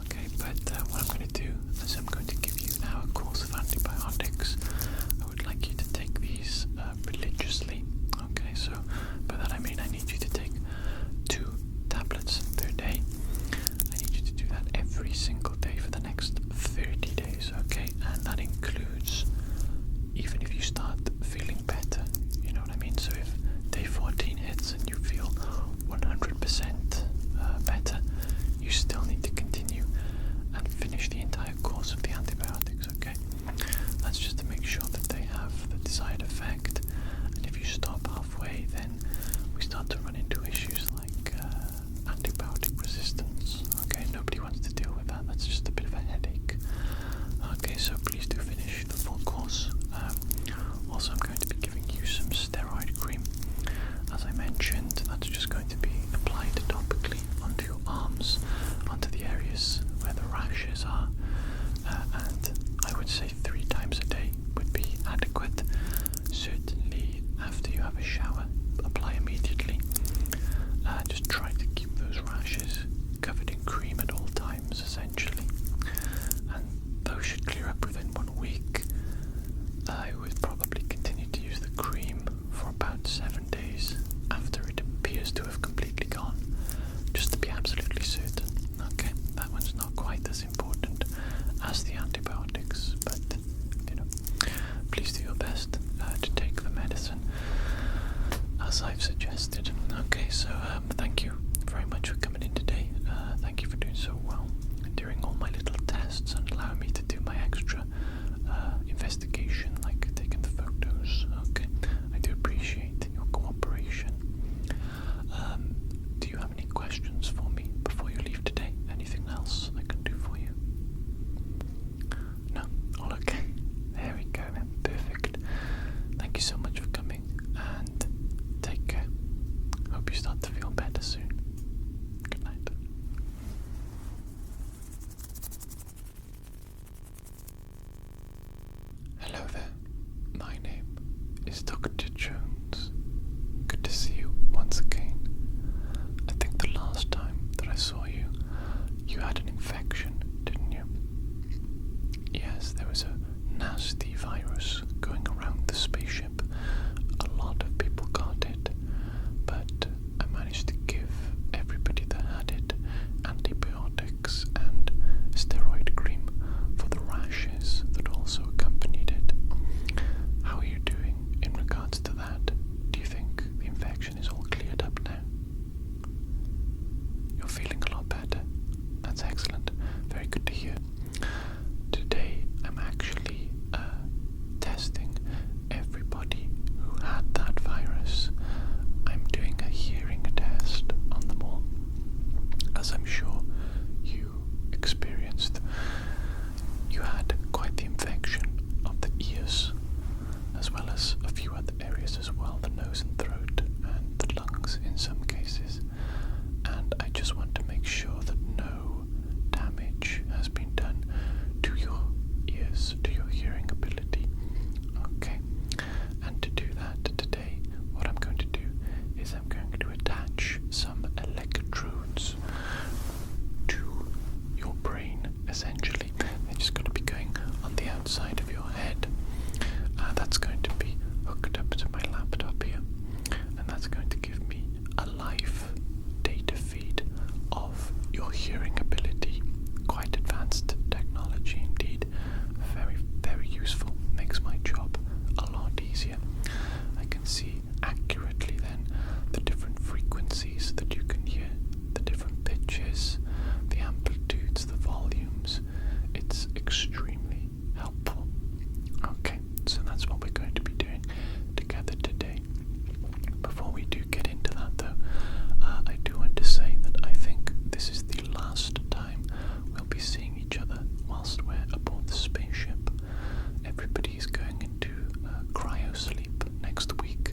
Okay, but what I'm going to do is I'm going to give you now a course of antibiotics. I would like you to take these religiously. Okay, so by that I mean I need you to take 2 tablets per day. I need you to do that every single day for the next 30 days, okay? And that includes even if you start feeling better, you know what I mean? So if day 14 hits and you feel 100% better, you still need to continue and finish the entire course of the antibiotics, okay? That's just to make sure that as I've suggested. Okay, so thank you very much for coming in today. Thank you for doing so well during all my little tests and allowing me to do my extra investigation, like taking the photos. Okay, I do appreciate your cooperation. Do you have any questions for me before you leave today? Anything else I can do for you? No? All okay. There we go then. Perfect. Thank you so much for coming and take care. Hope you start to feel better soon. Good night. Hello there. My name is Dr. Jones. Good to see you once again. I think the last time that I saw you, you had an infection, didn't you? Yes, there was a nasty virus going around the spaceship. A lot of people got it, but I managed to give everybody that had it antibiotics and steroid cream for the rashes that also accompanied it. How are you doing in regards to that? Do you think the infection is all cleared up now? You're feeling a lot better. That's excellent. Very good to hear. Today I'm actually testing everybody who had that virus. I'm doing a hearing test on them all, as I'm sure you experienced. You had quite the infection of the ears, as well as a few other areas as well, the nose and throat and the lungs in some cases. And I just want to make sure that no damage has been done to your ears, to your hearing ability. Okay, and to do that today, what I'm going to do is I'm going to attach some electrodes to your brain, essentially. They're just going to be going on the outside of your head. That's going to be hooked up to my laptop here, and that's going to give me a live data feed of your hearing ability. Quite advanced technology indeed. Very, very useful. Makes my job a lot easier. I can see accurately then the different frequencies that you can hear, the different pitches, the amplitudes, the volumes. It's extremely helpful. Okay, so that's what we're going to be doing together today. Before we do get into that though, I do want to say that I think this is the last time we'll be seeing each other whilst we're aboard the spaceship. Everybody's going into cryo sleep next week,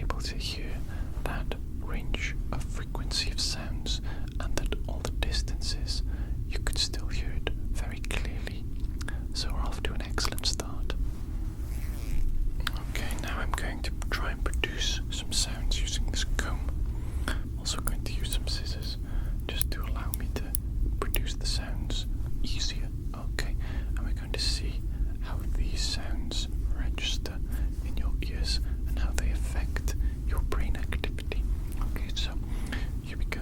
able to hear that range of frequency of sounds and that all the distances, you could still hear it very clearly. So we're off to an excellent start. Okay, now I'm going to try and produce some sounds using this comb. I'm also going to use some scissors just to allow me to produce the sounds easier. Okay, and we're going to see how these sounds register in your ears and how they affect your brain activity. Okay, so here we go.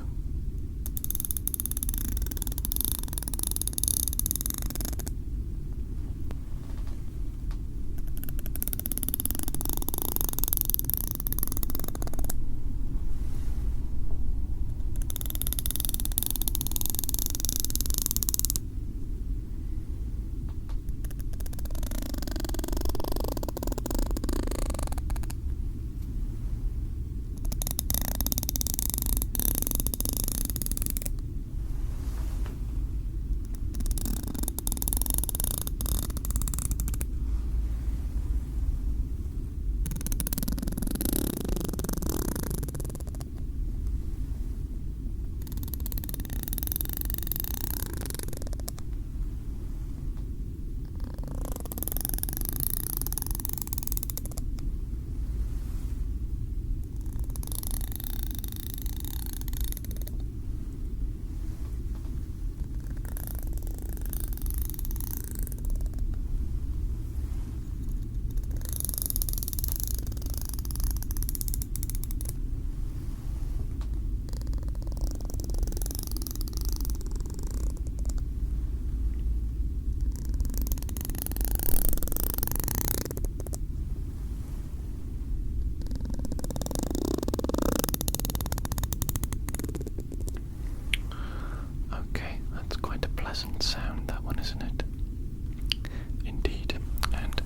Sound, that one, isn't it? Indeed, and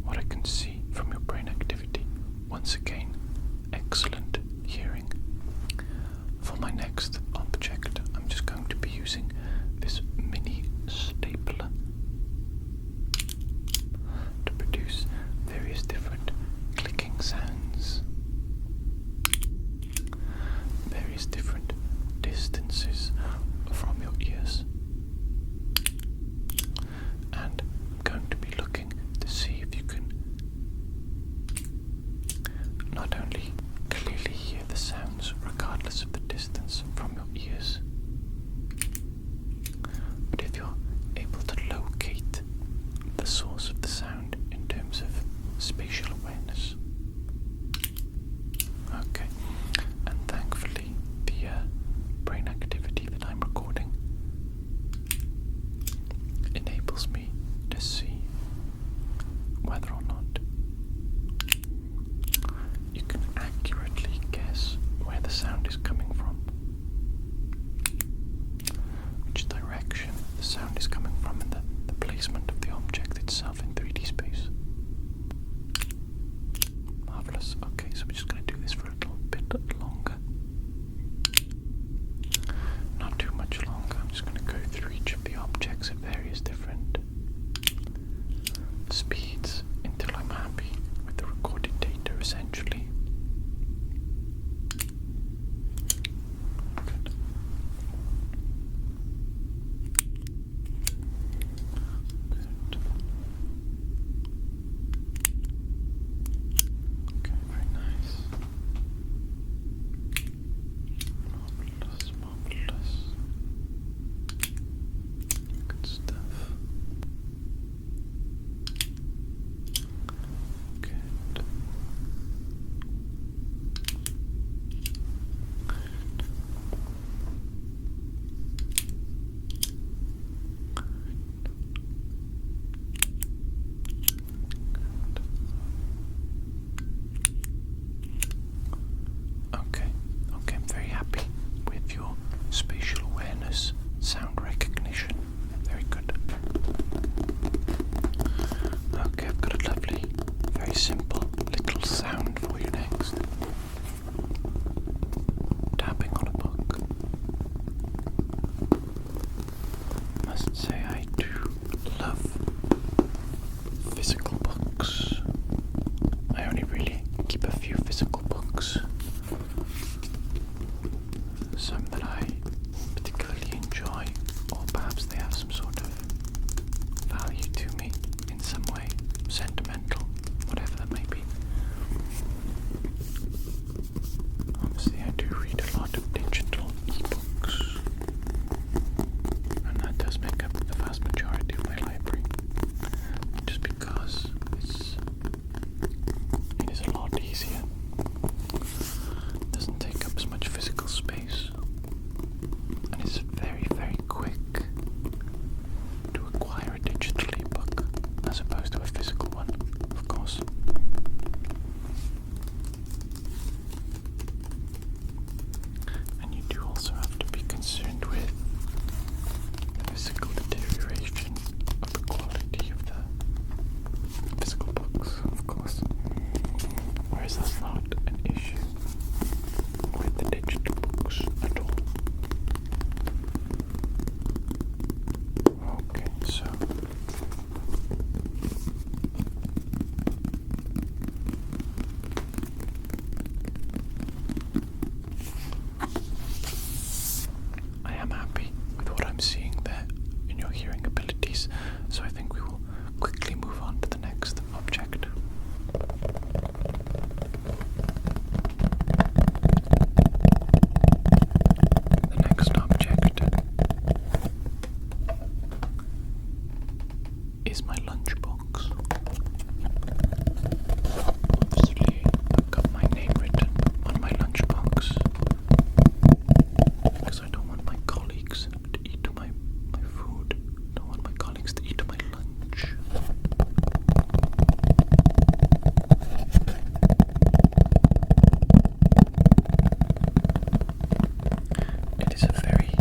what I can see from your brain activity, once again, excellent hearing. For my next object, I'm just going to be using this mini stapler to produce various different clicking sounds, various different distances from your ears. And I'm going to be looking to see if you can not only clearly hear the sounds regardless of the distance from your ears, but if you're able to locate the source of the sound in terms of spatial awareness. Okay, and thankfully the books, some that I particularly enjoy, or perhaps they have some sort of value to me in some way, sentimental, whatever that may be. Obviously, I do read a lot of digital ebooks, and that does make up the vast majority of my library, just because it is a lot easier. It doesn't take up as much physical space, and it's very, very quick to acquire a digital ebook as opposed to a physical one, of course. And you do also have to be concerned with the physical deterioration of the quality of the physical books, of course. Whereas that's not an issue with the digital books at all. Okay, so I am happy with what I'm seeing there in your hearing abilities, so I think we will quickly move on to the next object. The next object is my lunchbox. Obviously, I've got my name written on my lunchbox because I don't want my colleagues to eat my food. I don't want my colleagues to eat my lunch. It is a very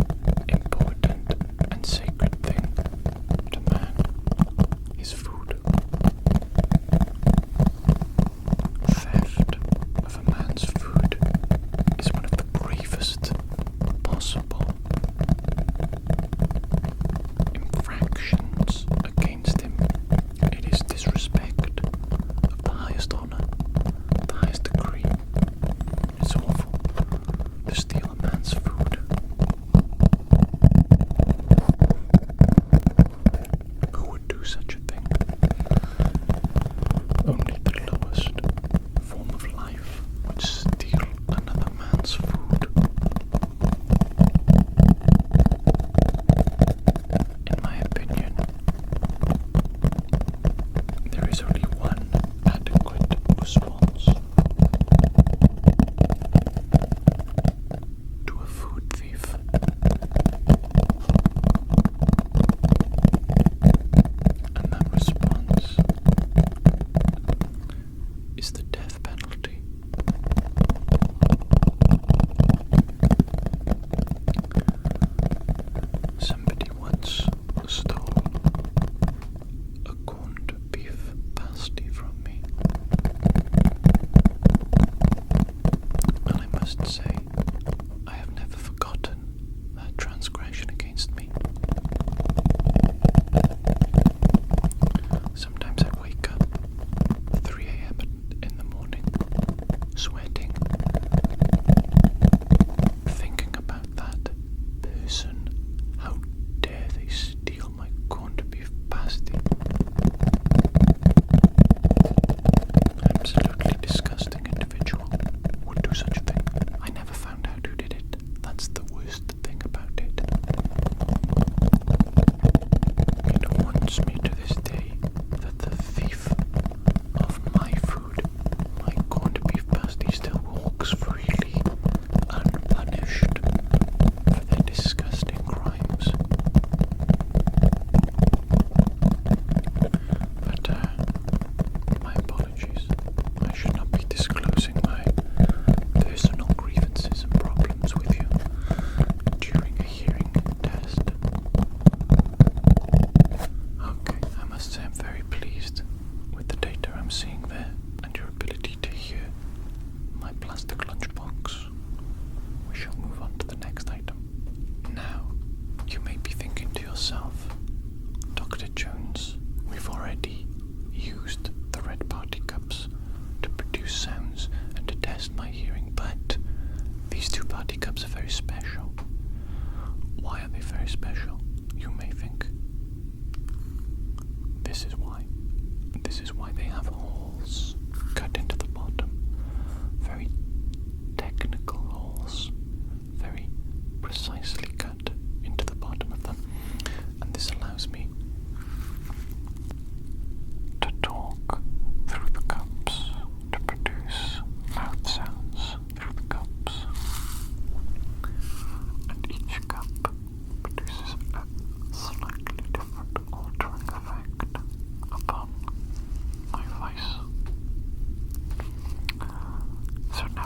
important and sacred thing to man, is food. Theft of a man's food is one of the gravest possible infractions against him. It is disrespect of the highest honor, the highest degree. It's awful to steal a man's food. Who would do such a thing? Only the lowest form of life would steal another man's food. In my opinion, there is only one adequate response to a food thief. And that response is the death penalty. Somebody once stole a corned beef pasty from me, and I must say, I have never forgotten that transgression against me. Sometimes I wake up at 3 a.m. in the morning, sweating, thinking about that person. How dare they steal my corned beef pasty? Absolutely disgusting individual would do such a thing. I never These two party cups are very special. Why are they very special? You may think. This is why. This is why they have holes cut into the bottom. Very technical holes. Very precisely cut into the bottom of them. And this allows me to talk through the cups, to produce mouth sounds through the cups. And each cup produces a slightly different altering effect upon my voice. So now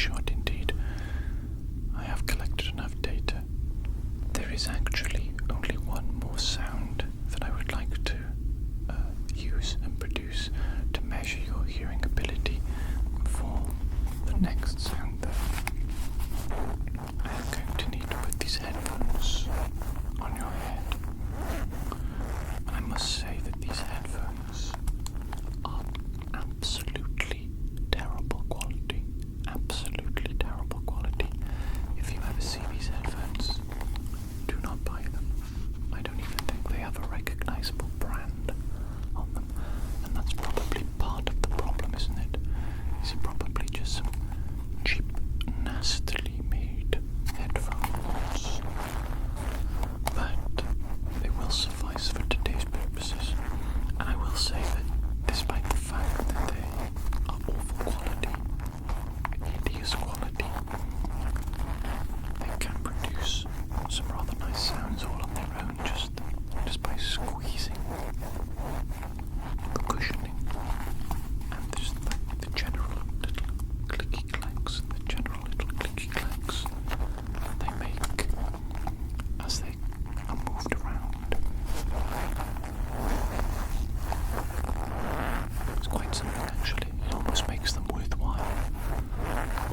should indeed. I have collected enough data. There is actually only one more sound that I would like to use and produce to measure your hearing ability for the next sound though. I am going to need to put these headphones on your head. And I must say that these headphones are absolutely terrible quality. Absolutely terrible quality. If you ever see these headphones, do not buy them. I don't even think they have a recognizable brand on them. And that's probably part of the problem, isn't it? Is it probably just some cheap, nastily made headphones? But they will suffice for today's purposes. And I will say that despite the fact that they are awful quality, hideous quality, they can produce some rather nice sounds all on their own just by squeezing the cushioning and just the general little clicky clanks, that they make as they are moved around. It's quite something actually. It almost makes them worthwhile.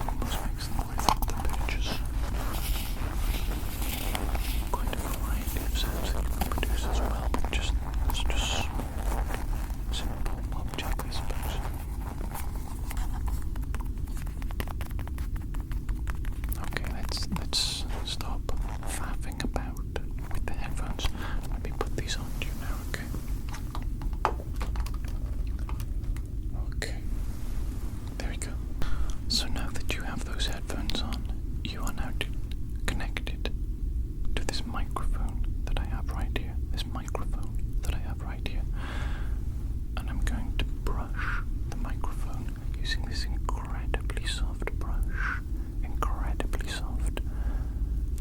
Almost makes them worth the purchase. Quite a variety of sounds that you can produce as well, but just simple object, I suppose. Okay, let's stop faffing about with the headphones. Let me put these on to you now, okay? Okay, there we go. So now that you have those headphones on, you are now connected to this microphone that I have right here. And I'm going to brush the microphone using this incredibly soft brush. Incredibly soft.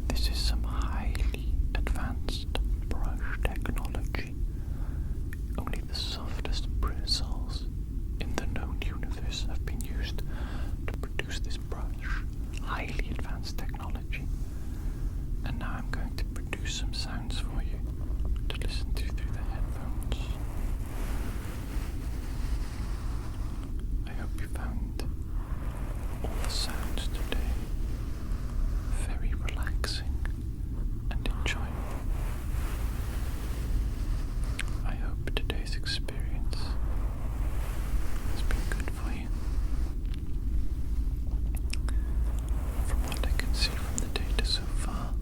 This is some highly advanced brush technology. Only the softest bristles in the known universe have been used to produce this brush. Highly advanced technology. And now I'm going to produce some sounds for you to listen to through the headphones. I hope you found all the sounds today very relaxing and enjoyable. I hope today's experience has been good for you. From what I can see from the data so far,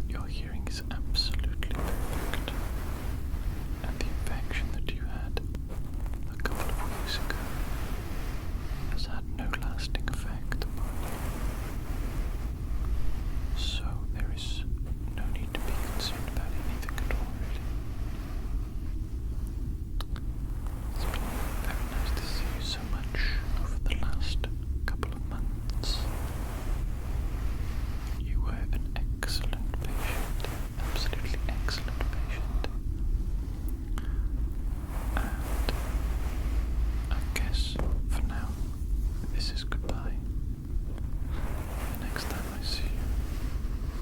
your hearing is absolutely perfect, and the infection that you had a couple of weeks ago has had no lasting effect upon you. So there is no need to be concerned about anything at all, really. It's been very nice to see you so much over the last couple of months. You were an excellent patient, absolutely excellent patient. And I guess for now, this is goodbye. The next time I see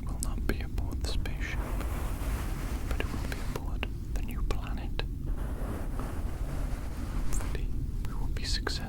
you will not be aboard the spaceship, but it will be aboard the new planet. Hopefully, we will be successful